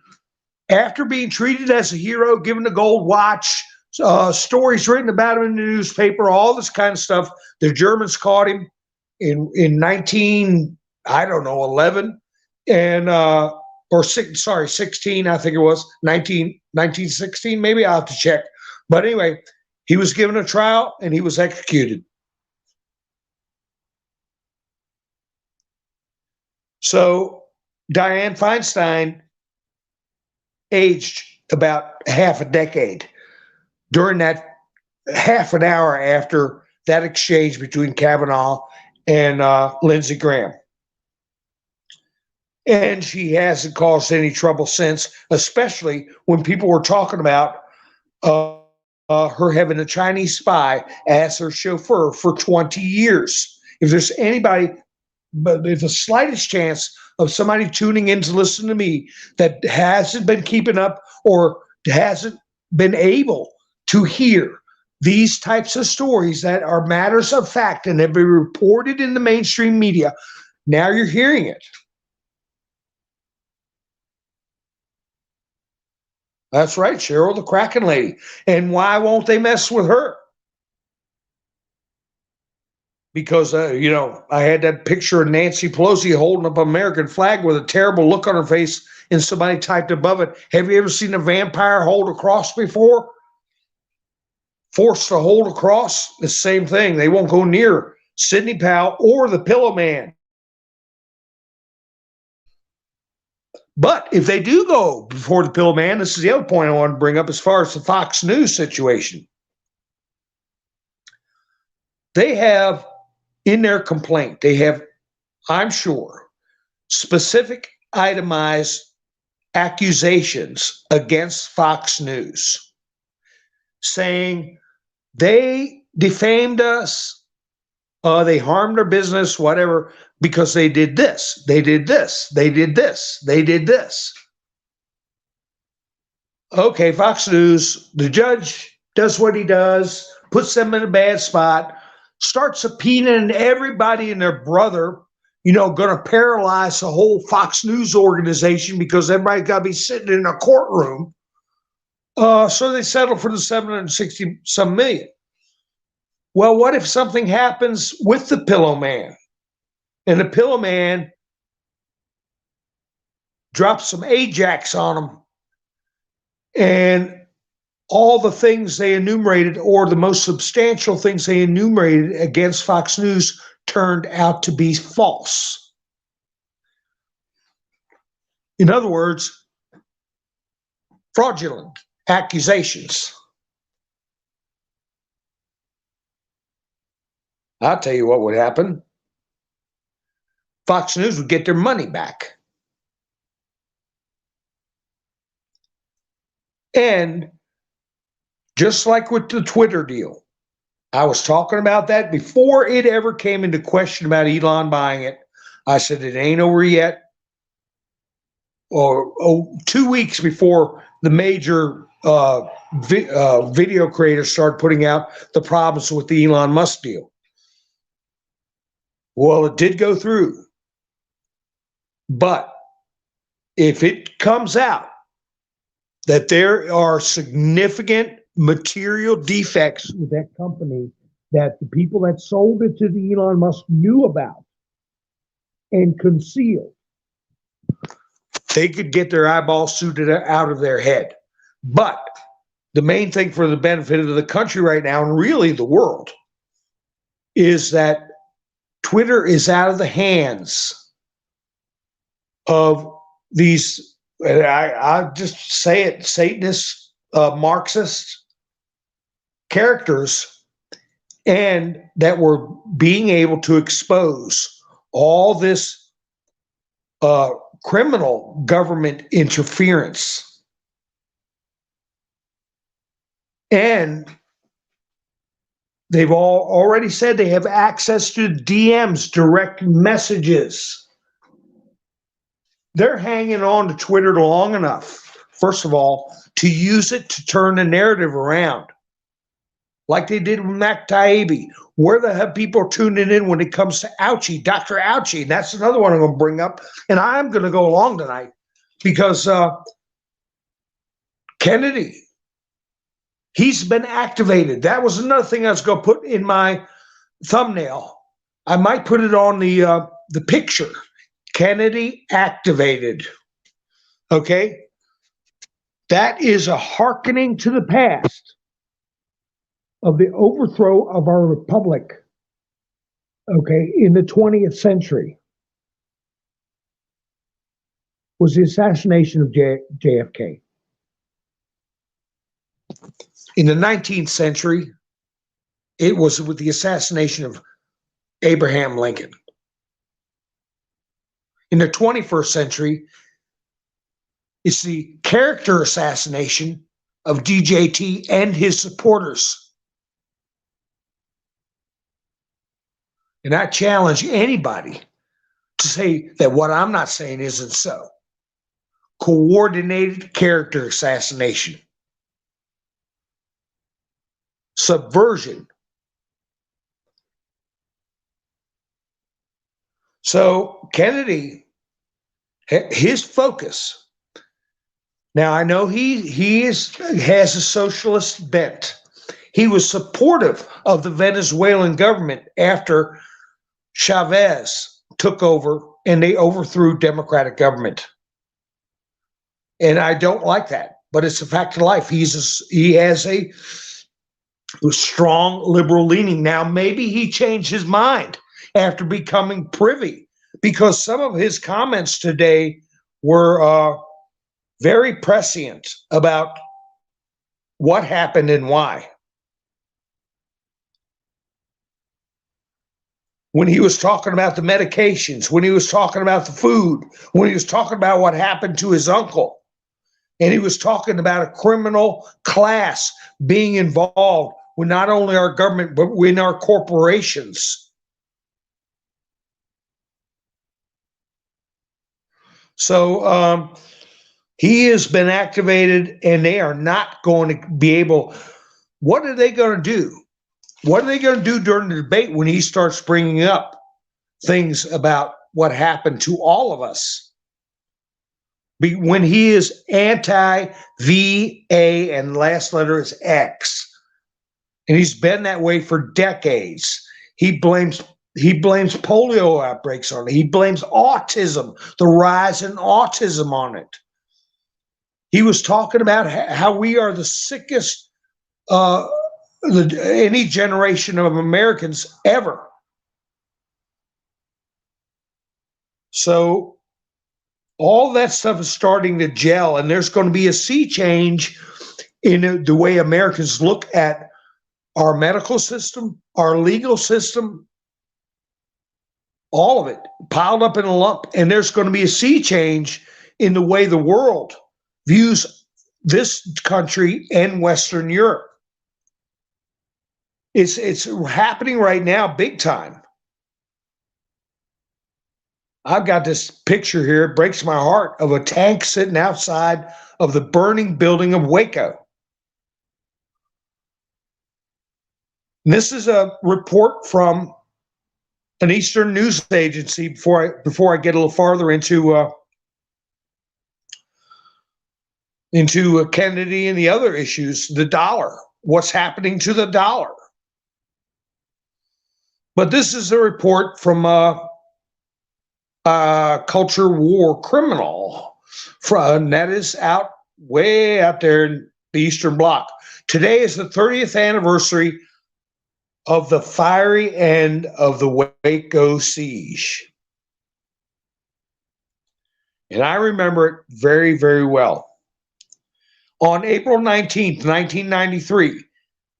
after being treated as a hero, given the gold watch, stories written about him in the newspaper, all this kind of stuff. The Germans caught him in 11, and or 16, I think it was 1916, maybe. I'll have to check. But anyway, he was given a trial and he was executed. So Dianne Feinstein aged about half a decade during that half an hour after that exchange between Kavanaugh and Lindsey Graham. And she hasn't caused any trouble since, especially when people were talking about her having a Chinese spy as her chauffeur for 20 years. If there's anybody, but there's the slightest chance of somebody tuning in to listen to me that hasn't been keeping up or hasn't been able to hear these types of stories that are matters of fact and have been reported in the mainstream media, now you're hearing it. That's right, Cheryl, the Kraken lady. And why won't they mess with her? because, I had that picture of Nancy Pelosi holding up an American flag with a terrible look on her face, and somebody typed above it, have you ever seen a vampire hold a cross before? Forced to hold a cross, the same thing. They won't go near Sidney Powell or the Pillow Man. But if they do go before the Pillow Man, this is the other point I want to bring up as far as the Fox News situation. They have in their complaint, they have, I'm sure, specific itemized accusations against Fox News, saying they defamed us, they harmed our business, whatever, because they did this, they did this, they did this, they did this. Okay, Fox News, the judge does what he does, puts them in a bad spot, starts subpoenaing everybody and their brother, going to paralyze the whole Fox News organization because everybody's got to be sitting in a courtroom. So they settle for the 760 some million. Well, what if something happens with the Pillow Man and the Pillow Man drops some Ajax on them, and all the things they enumerated, or the most substantial things they enumerated against Fox News, turned out to be false? In other words, fraudulent accusations. I'll tell you what would happen. Fox News would get their money back. And just like with the Twitter deal, I was talking about that before it ever came into question about Elon buying it. I said it ain't over yet. Or 2 weeks before the major video creators started putting out the problems with the Elon Musk deal. Well, it did go through. But if it comes out that there are significant material defects with that company that the people that sold it to the Elon Musk knew about and concealed, they could get their eyeballs suited out of their head. But the main thing for the benefit of the country right now, and really the world, is that Twitter is out of the hands of these, I just say it, Satanist, Marxist characters, and that we're being able to expose all this criminal government interference. And they've already said they have access to DMs, direct messages. They're hanging on to Twitter long enough, first of all, to use it to turn the narrative around, like they did with Mac Taibbi. Where the hell people are tuning in when it comes to Ouchie, Dr. Ouchie? And that's another one I'm going to bring up. And I'm going to go along tonight because Kennedy, he's been activated. That was another thing I was going to put in my thumbnail. I might put it on the picture. Kennedy activated. Okay? That is a hearkening to the past of the overthrow of our republic, okay, in the 20th century, was the assassination of JFK. In the 19th century, it was with the assassination of Abraham Lincoln. In the 21st century, it's the character assassination of DJT and his supporters. And I challenge anybody to say that what I'm not saying isn't so. Coordinated character assassination. Subversion. So Kennedy, his focus. Now I know he has a socialist bent. He was supportive of the Venezuelan government after Chavez took over and they overthrew democratic government. And I don't like that, but it's a fact of life. He has a strong liberal leaning. Now, maybe he changed his mind after becoming privy, because some of his comments today were very prescient about what happened and why. When he was talking about the medications, when he was talking about the food, when he was talking about what happened to his uncle, and he was talking about a criminal class being involved with not only our government, but in our corporations. So he has been activated, and they are not going to be able. What are they going to do? What are they going to do during the debate when he starts bringing up things about what happened to all of us? When he is anti-VA and last letter is X, and he's been that way for decades. He blames polio outbreaks on it. He blames autism, the rise in autism on it. He was talking about how we are the sickest any generation of Americans ever. So all that stuff is starting to gel, and there's going to be a sea change in the way Americans look at our medical system, our legal system, all of it piled up in a lump. And there's going to be a sea change in the way the world views this country and Western Europe. It's happening right now, big time. I've got this picture here, it breaks my heart, of a tank sitting outside of the burning building of Waco. And this is a report from an Eastern news agency before I get a little farther into Kennedy and the other issues, the dollar, what's happening to the dollar. But this is a report from Culture War Criminal, that is way out there in the Eastern Bloc. Today is the 30th anniversary of the fiery end of the Waco siege. And I remember it very, very well. On April 19th, 1993,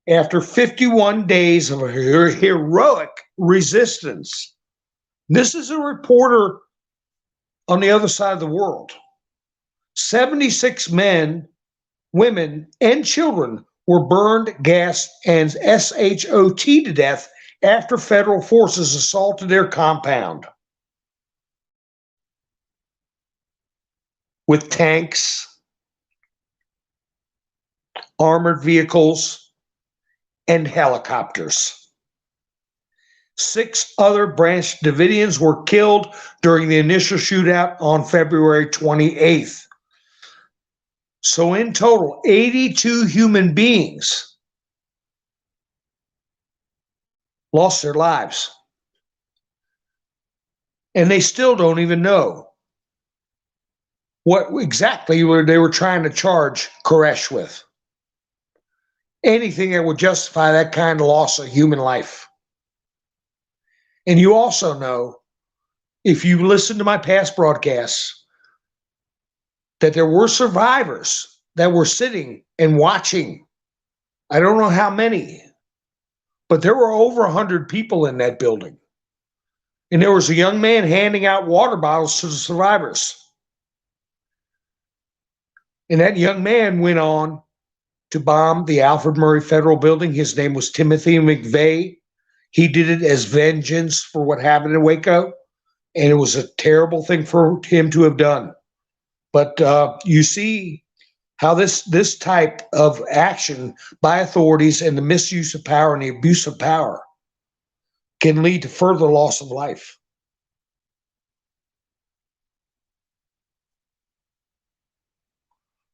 after 51 days of heroic resistance, this is a reporter on the other side of the world. 76 men, women, and children were burned, gassed, and shot to death after federal forces assaulted their compound with tanks, armored vehicles, and helicopters. 6 other Branch Davidians were killed during the initial shootout on February 28th. So in total, 82 human beings lost their lives. And they still don't even know what exactly they were trying to charge Koresh with. Anything that would justify that kind of loss of human life. And you also know, if you listen to my past broadcasts, that there were survivors that were sitting and watching. I don't know how many, but there were over 100 people in that building. And there was a young man handing out water bottles to the survivors. And that young man went on to bomb the Alfred Murray Federal Building. His name was Timothy McVeigh. He did it as vengeance for what happened in Waco. And it was a terrible thing for him to have done. But you see how this type of action by authorities and the misuse of power and the abuse of power can lead to further loss of life.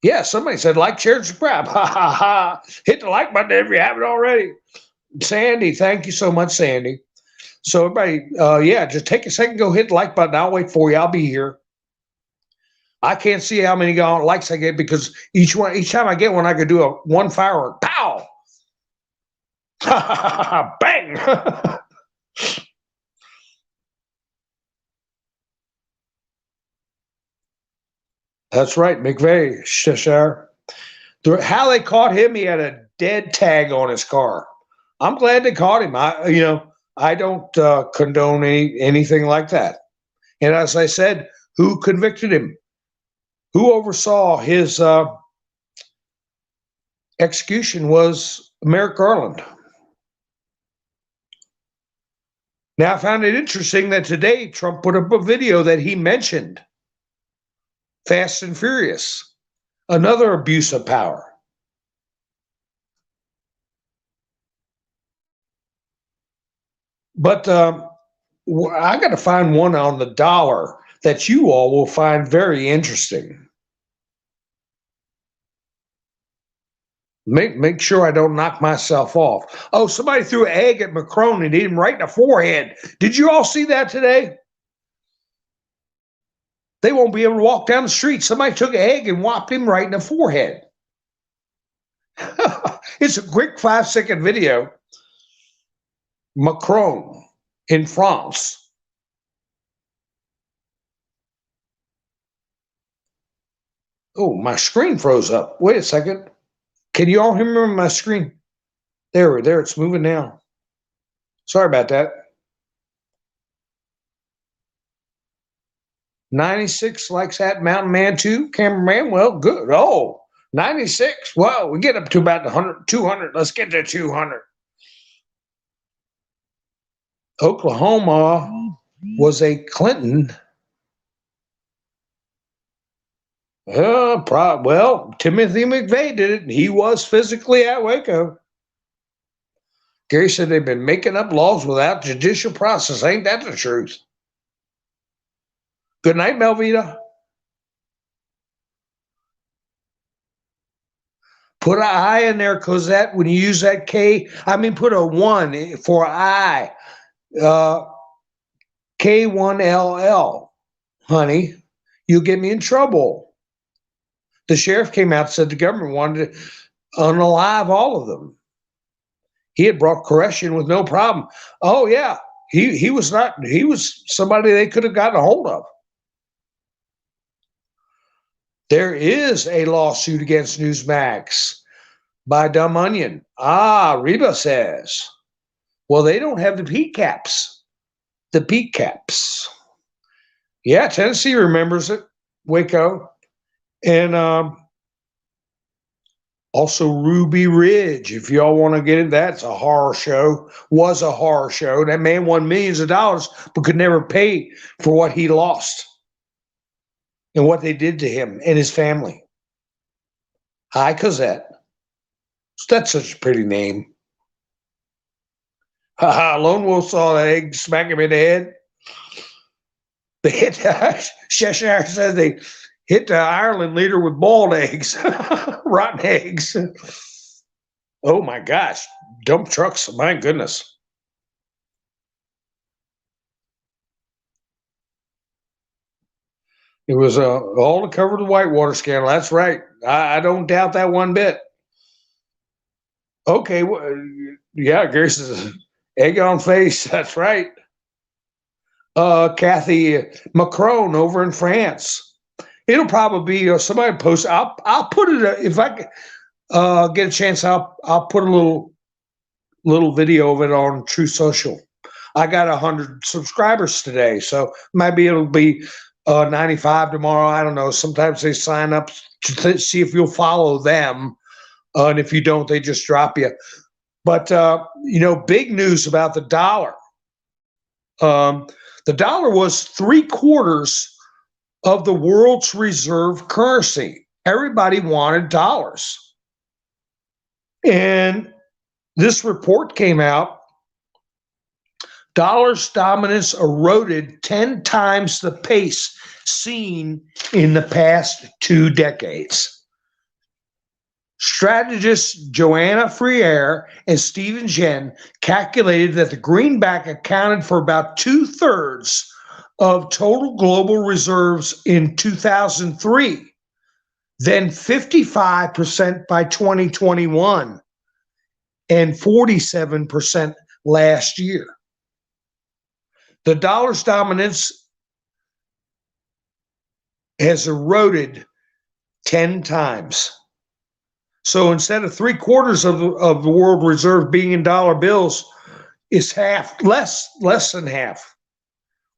Yeah, somebody said, like, share, and subscribe. Ha, ha, ha. Hit the like button if you haven't already. Sandy, thank you so much, Sandy. So everybody, yeah, just take a second, go hit the like button. I'll wait for you. I'll be here. I can't see how many likes I get because each time I get one, I could do one firework. Pow! Bang! That's right, McVeigh, Cheshire. How they caught him, he had a dead tag on his car. I'm glad they caught him. I don't condone anything like that. And as I said, who convicted him? Who oversaw his execution was Merrick Garland. Now, I found it interesting that today Trump put up a video that he mentioned Fast and Furious, another abuse of power. But I got to find one on the dollar that you all will find very interesting. Make sure I don't knock myself off. Oh, somebody threw an egg at Macron and hit him right in the forehead. Did you all see that today? They won't be able to walk down the street. Somebody took an egg and whopped him right in the forehead. It's a quick 5-second video. Macron in France. Oh, my screen froze up. Wait a second. Can you all remember my screen? There, it's moving now. Sorry about that. 96 likes that Mountain Man too. Cameraman, well, good. Oh, 96. Well, we get up to about 100, 200. Let's get to 200. Oklahoma was a Clinton. Well, Timothy McVeigh did it. He was physically at Waco. Gary said they've been making up laws without judicial process. Ain't that the truth? Good night, Melvita. Put an I in there because that when you use that K, put a 1 for I. K1LL, honey, you'll get me in trouble. The sheriff came out and said the government wanted to unalive all of them. He had brought correction with no problem. Oh yeah, he was somebody they could have gotten a hold of. There is a lawsuit against Newsmax by Dumb Onion. Reba says, well, they don't have the peak caps. The peak caps. Yeah, Tennessee remembers it. Waco. And also Ruby Ridge, if y'all want to get into that, it's a horror show, was a horror show. That man won millions of dollars but could never pay for what he lost and what they did to him and his family. Hi, Cosette. That's such a pretty name. Lone Wolf saw the egg smack him in the head. They hit Cheshire says they hit the Ireland leader with boiled eggs, rotten eggs. Oh my gosh, dump trucks, my goodness. It was all to cover the Whitewater scandal. That's right. I don't doubt that one bit. Okay, yeah, Gary says, egg on face, that's right. Kathy Macron over in France. It'll probably be somebody post. I'll put it if I get a chance. I'll put a little video of it on True Social. I got 100 subscribers today, so maybe it'll be 95 tomorrow. I don't know. Sometimes they sign up to see if you'll follow them, and if you don't, they just drop you. But big news about the dollar. The dollar was 3/4 of the world's reserve currency. Everybody wanted dollars. And this report came out. Dollar's dominance eroded 10 times the pace seen in the past 2 decades. Strategists Joanna Freire and Stephen Jen calculated that the greenback accounted for about 2/3 of total global reserves in 2003, then 55% by 2021, and 47% last year. The dollar's dominance has eroded 10 times. So instead of 3/4 of the world reserve being in dollar bills, it's half, less than half.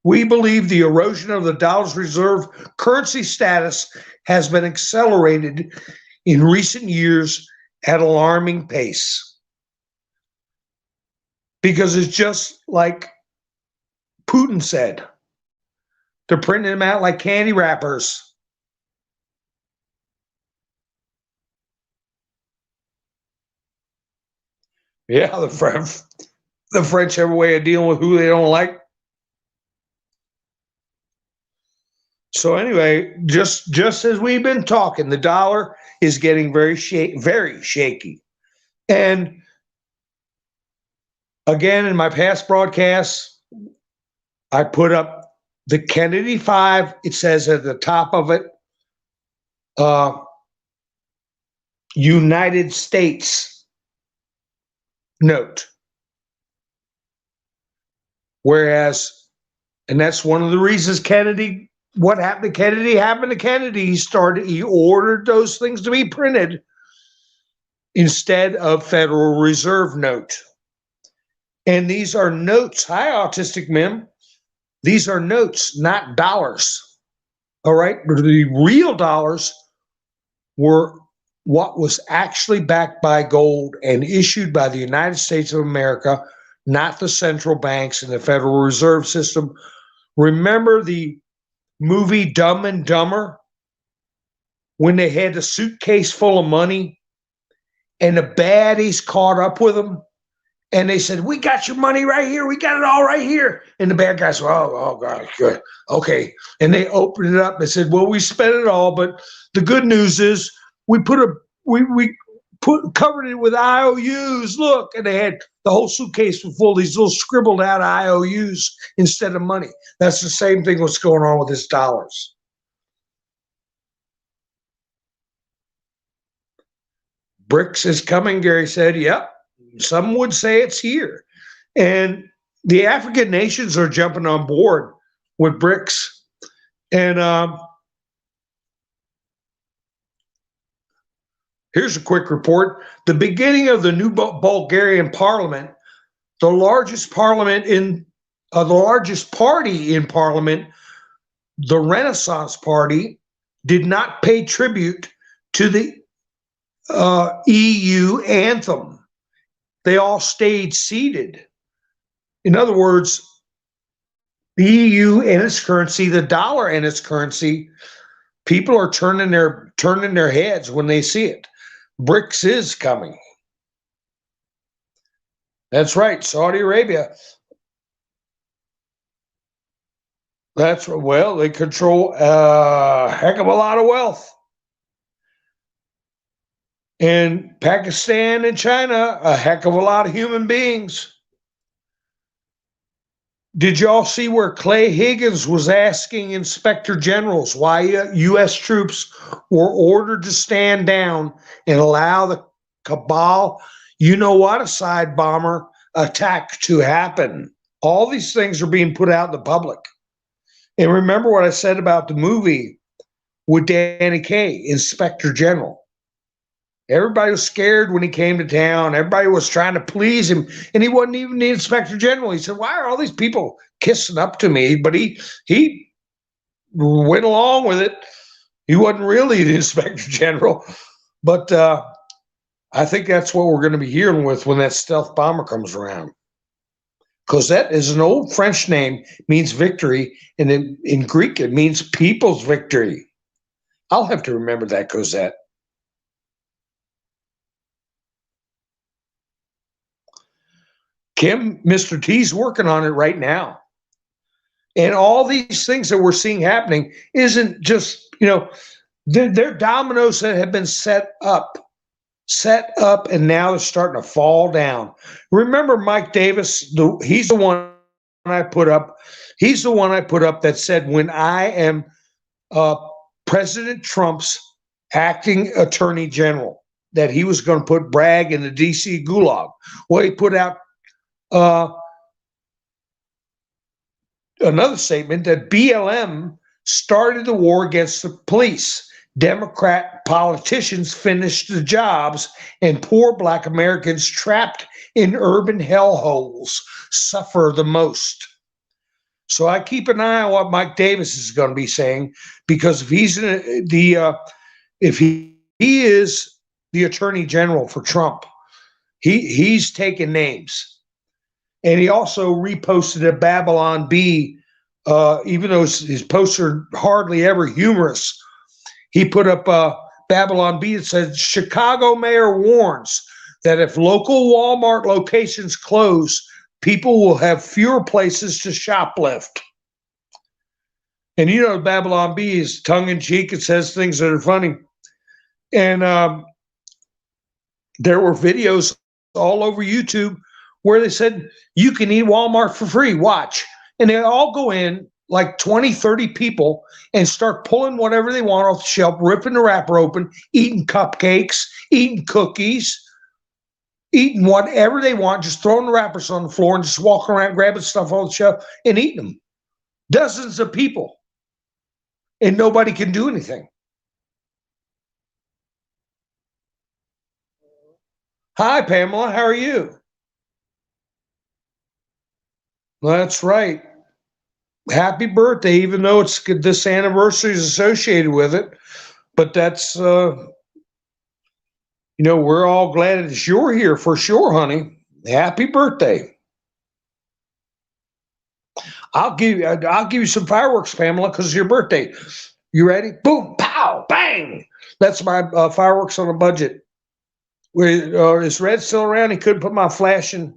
We believe the erosion of the dollar's reserve currency status has been accelerated in recent years at alarming pace. Because it's just like Putin said, they're printing them out like candy wrappers. Yeah, the French have a way of dealing with who they don't like. So anyway, just as we've been talking, the dollar is getting very shaky. And again, in my past broadcasts, I put up the Kennedy 5. It says at the top of it, United States note. Whereas, and that's one of the reasons what happened to Kennedy. He ordered those things to be printed instead of Federal Reserve note. And these are notes. Hi, Autistic Mim. These are notes, not dollars. All right. The real dollars were what was actually backed by gold and issued by the United States of America, not the central banks and the Federal Reserve System. Remember the movie Dumb and Dumber, when they had the suitcase full of money and the baddies caught up with them and they said, "We got your money right here. We got it all right here." And the bad guys said, oh God, good. Okay. And they opened it up and said, "Well, we spent it all, but the good news is we covered it with IOUs. Look." And they had the whole suitcase full of these little scribbled out IOUs instead of money. That's the same thing what's going on with this dollars. BRICS is coming, Gary said. Yep. Some would say it's here. And the African nations are jumping on board with BRICS. And here's a quick report. The beginning of the new Bulgarian parliament, the largest party in parliament, the Renaissance Party, did not pay tribute to the EU anthem. They all stayed seated. In other words, the EU and its currency, the dollar and its currency, people are turning their heads when they see it. BRICS is coming. That's right, Saudi Arabia. Well, they control a heck of a lot of wealth. And Pakistan and China, a heck of a lot of human beings. Did y'all see where Clay Higgins was asking inspector generals why U.S. troops were ordered to stand down and allow the cabal, a side bomber attack to happen? All these things are being put out in the public. And remember what I said about the movie with Danny Kaye, Inspector General. Everybody was scared when he came to town. Everybody was trying to please him, and he wasn't even the Inspector General. He said, "Why are all these people kissing up to me?" But he went along with it. He wasn't really the Inspector General. But I think that's what we're going to be hearing with when that stealth bomber comes around. Cosette is an old French name, means victory, and in Greek it means people's victory. I'll have to remember that, Cosette. Kim, Mr. T's working on it right now. And all these things that we're seeing happening isn't just, they're dominoes that have been set up set up, and now they're starting to fall down. Remember Mike Davis? He's the one I put up. He's the one I put up that said, when I am President Trump's acting attorney general, that he was going to put Bragg in the DC gulag. Well, he put out another statement that BLM started the war against the police. Democrat politicians finished the jobs, and poor Black Americans trapped in urban hellholes suffer the most. So I keep an eye on what Mike Davis is going to be saying, because if he's if he is the attorney general for Trump, he's taking names. And he also reposted a Babylon Bee, even though his posts are hardly ever humorous. He put up a Babylon Bee that said, Chicago mayor warns that if local Walmart locations close, people will have fewer places to shoplift. And you know, Babylon Bee is tongue-in-cheek. It says things that are funny. And there were videos all over YouTube where they said, you can eat Walmart for free, watch. And they all go in, like 20, 30 people, and start pulling whatever they want off the shelf, ripping the wrapper open, eating cupcakes, eating cookies, eating whatever they want, just throwing the wrappers on the floor and just walking around grabbing stuff off the shelf and eating them. Dozens of people. And nobody can do anything. Hi, Pamela. How are you? That's right. Happy birthday, even though it's this anniversary is associated with it. But that's, you know, we're all glad that you're here for sure, honey. Happy birthday. I'll give you some fireworks, Pamela, because it's your birthday. You ready? Boom, pow, bang. That's my fireworks on a budget. Is Red still around? He couldn't put my flashes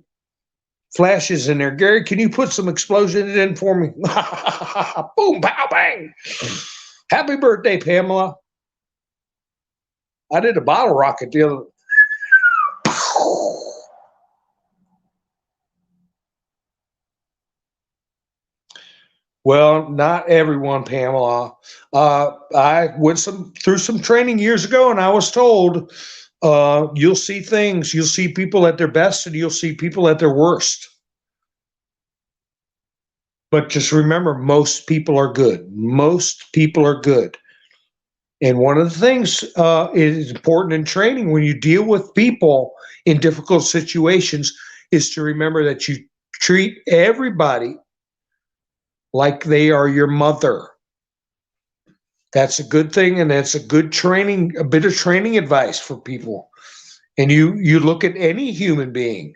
in there. Gary, can you put some explosions in for me? Boom, pow, bang. Happy birthday, Pamela. I did a bottle rocket the other. Well, not everyone, Pamela. I went through some training years ago, and I was told you'll see things. You'll see people at their best, and you'll see people at their worst. But just remember, most people are good. Most people are good. And one of the things is important in training when you deal with people in difficult situations is to remember that you treat everybody like they are your mother. That's a good thing, and that's a good training, a bit of training advice for people. And you look at any human being,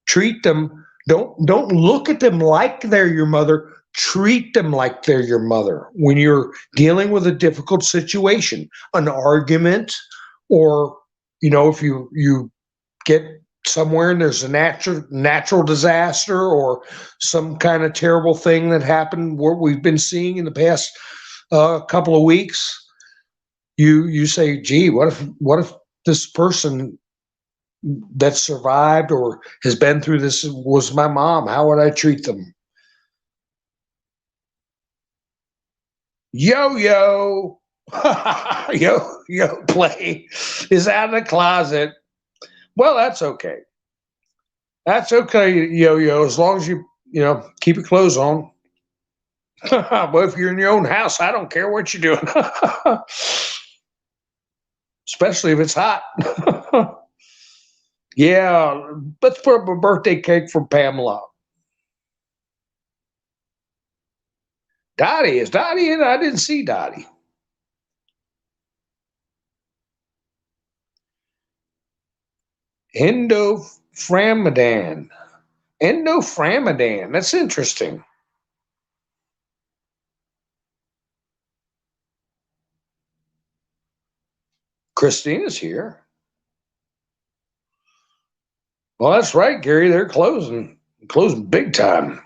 treat them, don't look at them like they're your mother, treat them like they're your mother when you're dealing with a difficult situation, an argument, or, you know, if you get somewhere and there's a natural disaster or some kind of terrible thing that happened, what we've been seeing in the past couple of weeks, you say, gee, what if this person that survived or has been through this was my mom? How would I treat them? Yo play is out of the closet. Well, that's okay. That's okay, yo, as long as you keep your clothes on. But if you're in your own house, I don't care what you're doing. Especially if it's hot. Yeah, let's put up a birthday cake for Pamela. Is Dottie in? I didn't see Dottie. Endoframadan. That's interesting. Christina's here. Well, that's right, Gary. They're closing big time.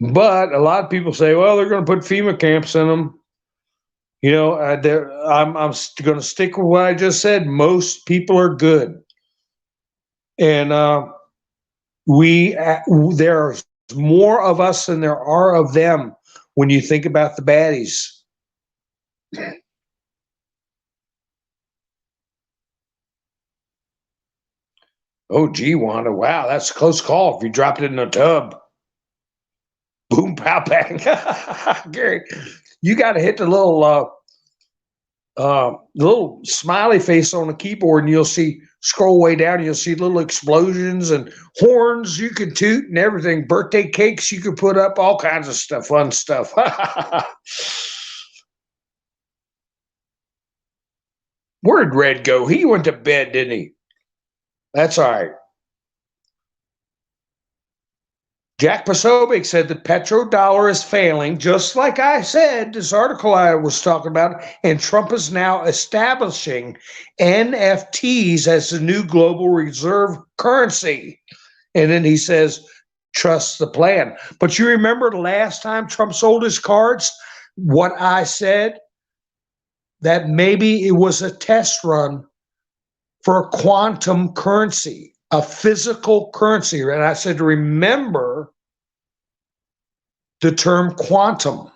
But a lot of people say, well, they're going to put FEMA camps in them. You know, I'm going to stick with what I just said. Most people are good, and there's more of us than there are of them when you think about the baddies. Oh, gee, Wanda, wow, that's a close call. If you drop it in a tub, boom, pow, bang. Gary, you got to hit the little smiley face on the keyboard, and you'll see, scroll way down, and you'll see little explosions and horns you can toot and everything. Birthday cakes you could put up, all kinds of stuff, fun stuff. Where'd Red go? He went to bed, didn't he? That's all right. Jack Posobiec said the petrodollar is failing, just like I said, this article I was talking about, and Trump is now establishing NFTs as the new global reserve currency. And then he says, trust the plan. But you remember the last time Trump sold his cards, what I said? That maybe it was a test run for a quantum currency, a physical currency. And I said, remember the term quantum.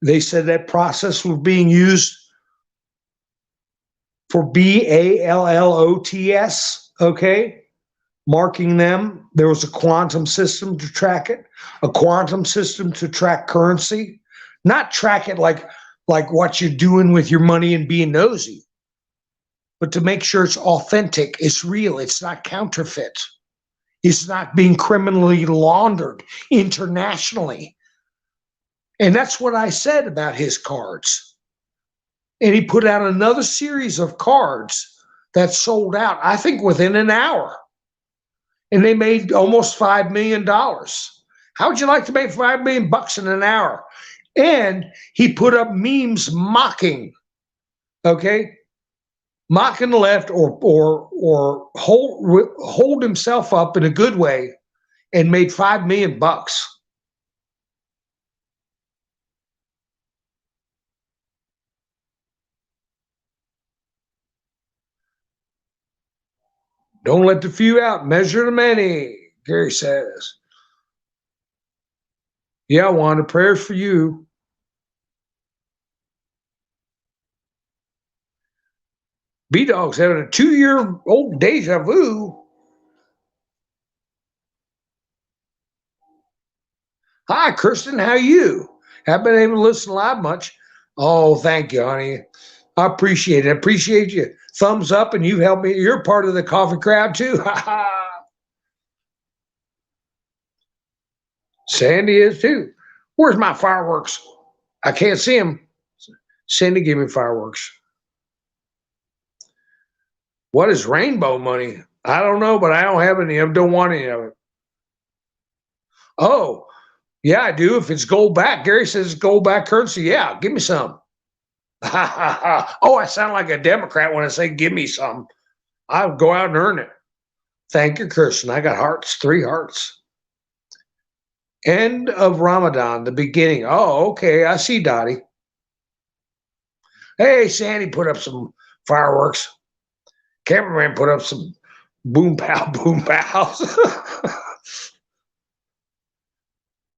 They said that process was being used for BALLOTS, okay? Marking them. There was a quantum system to track it, a quantum system to track currency, not track it like what you're doing with your money and being nosy, but to make sure it's authentic, it's real, it's not counterfeit, it's not being criminally laundered internationally. And that's what I said about his cards. And he put out another series of cards that sold out, I think, within an hour. And they made almost $5 million. How would you like to make $5 million in an hour? And he put up memes mocking, okay? Mocking the left or hold himself up in a good way, and made $5 million. Don't let the few out, measure the many, Gary says. Yeah, Wanda, prayers for you. B-Dog's having a 2-year-old deja vu. Hi, Kristen, how you? Haven't been able to listen live much. Oh, thank you, honey. I appreciate it. I appreciate you. Thumbs up, and you helped me. You're part of the coffee crowd, too. Sandy is, too. Where's my fireworks? I can't see them. Sandy gave me fireworks. What is rainbow money? I don't know, but I don't have any of them. Don't want any of it. Oh, yeah, I do. If it's gold back, Gary says gold back currency. Yeah, give me some. Oh, I sound like a Democrat when I say give me some. I'll go out and earn it. Thank you, Kirsten. I got hearts, 3 hearts. End of Ramadan, the beginning. Oh, okay. I see Dottie. Hey, Sandy put up some fireworks. Cameraman put up some boom pow, boom pows.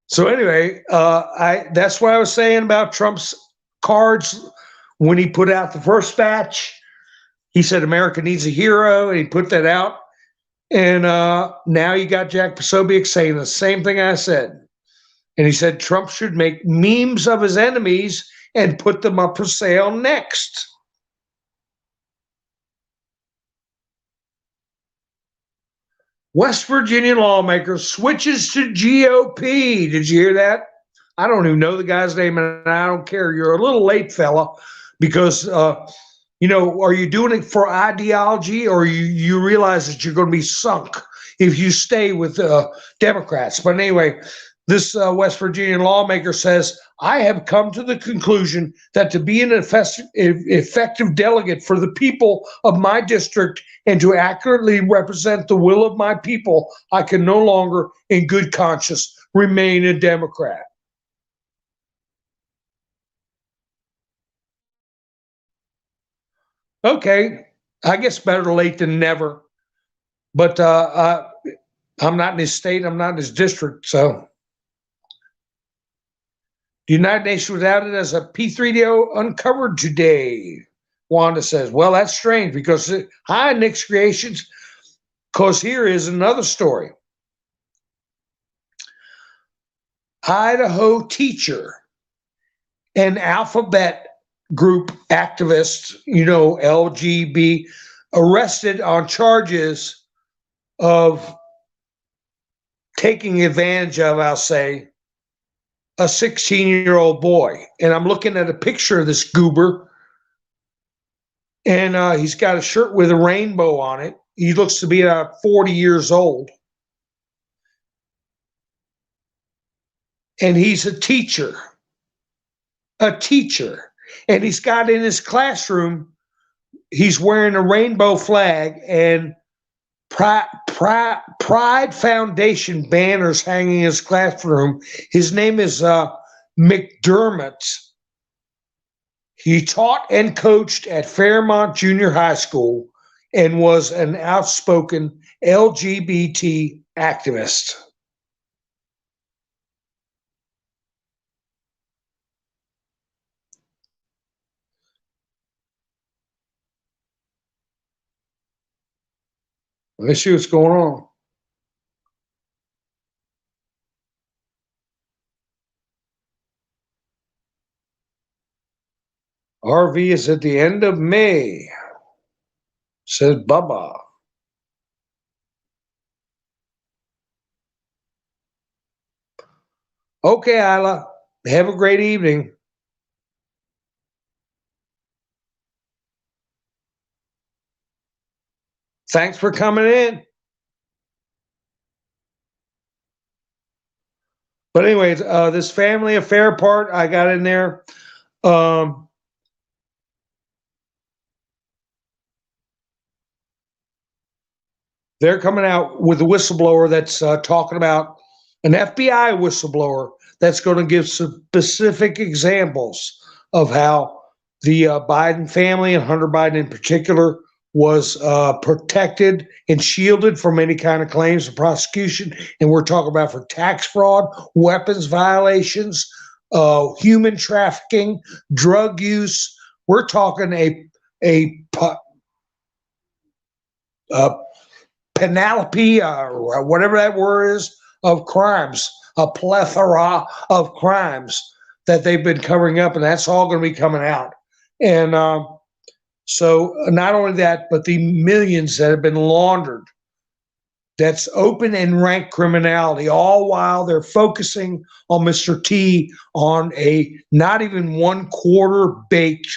So anyway, that's what I was saying about Trump's cards. When he put out the first batch, he said America needs a hero, and he put that out. And now you got Jack Posobiec saying the same thing I said. And he said Trump should make memes of his enemies and put them up for sale next. West Virginia lawmaker switches to GOP. Did you hear that? I don't even know the guy's name, and I don't care. You're a little late, fella, because, are you doing it for ideology, or you realize that you're going to be sunk if you stay with Democrats? But anyway, this West Virginia lawmaker says, I have come to the conclusion that to be an effective delegate for the people of my district and to accurately represent the will of my people, I can no longer, in good conscience, remain a Democrat. Okay, I guess better late than never. But I'm not in his state. I'm not in his district. So the United Nations was outed as a P3DO uncovered today. Wanda says, well, that's strange because, hi, Nick's Creations, because here is another story. Idaho teacher and alphabet group activists, LGB, arrested on charges of taking advantage of, I'll say, a 16-year-old boy. And I'm looking at a picture of this goober, and he's got a shirt with a rainbow on it. He looks to be about 40 years old. And he's a teacher. And he's got in his classroom, he's wearing a rainbow flag and Pride Foundation banners hanging in his classroom. His name is McDermott. He taught and coached at Fairmont Junior High School and was an outspoken LGBT activist. Let's see what's going on. RV is at the end of May, says Bubba. Okay, Isla, have a great evening. Thanks for coming in. But anyways, this family affair part I got in there. They're coming out with a whistleblower that's talking about an FBI whistleblower that's going to give specific examples of how the Biden family and Hunter Biden in particular was protected and shielded from any kind of claims of prosecution. And we're talking about for tax fraud, weapons violations, human trafficking, drug use. We're talking a panoply, or whatever that word is, of crimes, a plethora of crimes that they've been covering up, and that's all going to be coming out. And so not only that, but the millions that have been laundered, that's open and rank criminality, all while they're focusing on Mr. T on a not even one quarter baked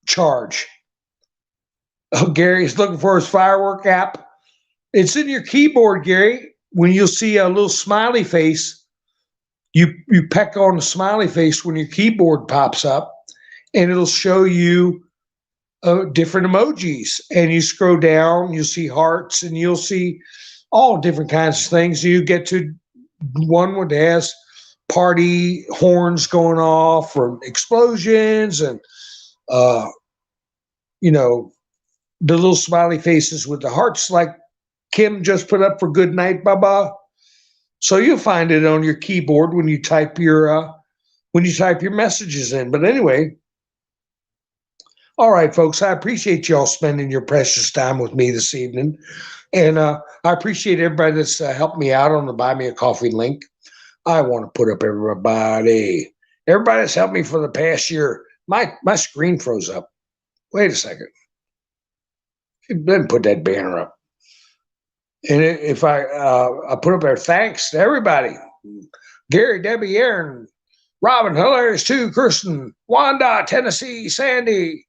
charge. Oh, Gary's looking for his firework app. It's in your keyboard, Gary. When you'll see a little smiley face, you peck on the smiley face when your keyboard pops up, and it'll show you different emojis. And you scroll down, you'll see hearts, and you'll see all different kinds of things. You get to one that has party horns going off, or explosions, and the little smiley faces with the hearts like Kim just put up for good night, Baba. So you'll find it on your keyboard when you type your messages in. But anyway, all right, folks, I appreciate y'all spending your precious time with me this evening. And I appreciate everybody that's helped me out on the Buy Me a Coffee link. I want to put up everybody that's helped me for the past year. My screen froze up. Wait a second. Then put that banner up. And if I put up there, thanks to everybody. Gary, Debbie, Aaron, Robin, hilarious too, Kirsten, Wanda, Tennessee, Sandy,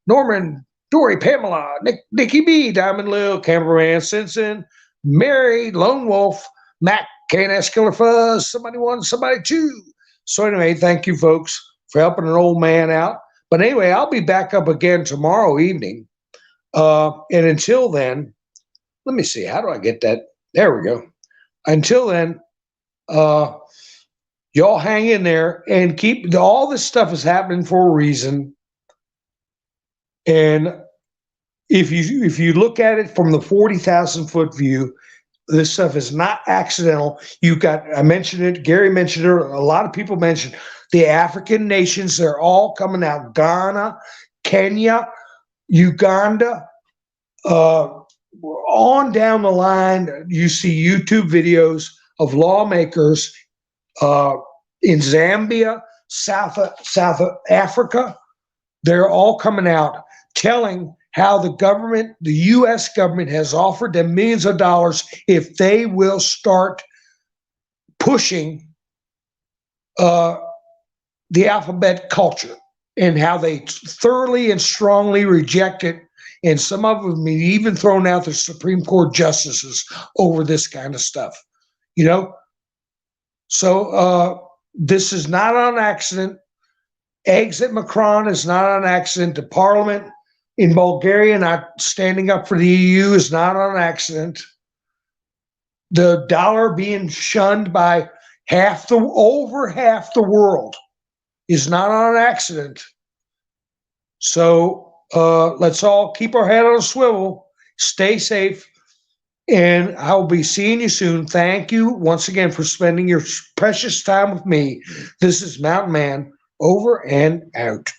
Norman, Dory, Pamela, Nikki B, Diamond Lil, Cameraman, Simpson, Mary, Lone Wolf, Mac, KNS Killer Fuzz, somebody one, somebody two. So anyway, thank you folks for helping an old man out. But anyway, I'll be back up again tomorrow evening. And until then, let me see, how do I get that? There we go. Until then, Y'all hang in there and keep, all this stuff is happening for a reason. And if you look at it from the 40,000 foot view, this stuff is not accidental. You've got, I mentioned it, Gary mentioned it, a lot of people mentioned the African nations, they're all coming out. Ghana, Kenya, Uganda, on down the line, you see YouTube videos of lawmakers in Zambia, South Africa. They're all coming out telling how the government, the U.S. government, has offered them millions of dollars if they will start pushing the alphabet culture, and how they thoroughly and strongly reject it. And some of them even thrown out the Supreme Court justices over this kind of stuff, you know? So this is not on accident. Exit Macron is not on accident. The parliament in Bulgaria not standing up for the EU is not on accident. The dollar being shunned by over half the world is not on accident. So let's all keep our head on a swivel, stay safe, and I'll be seeing you soon. Thank you once again for spending your precious time with me. This is Mountain Man, over and out.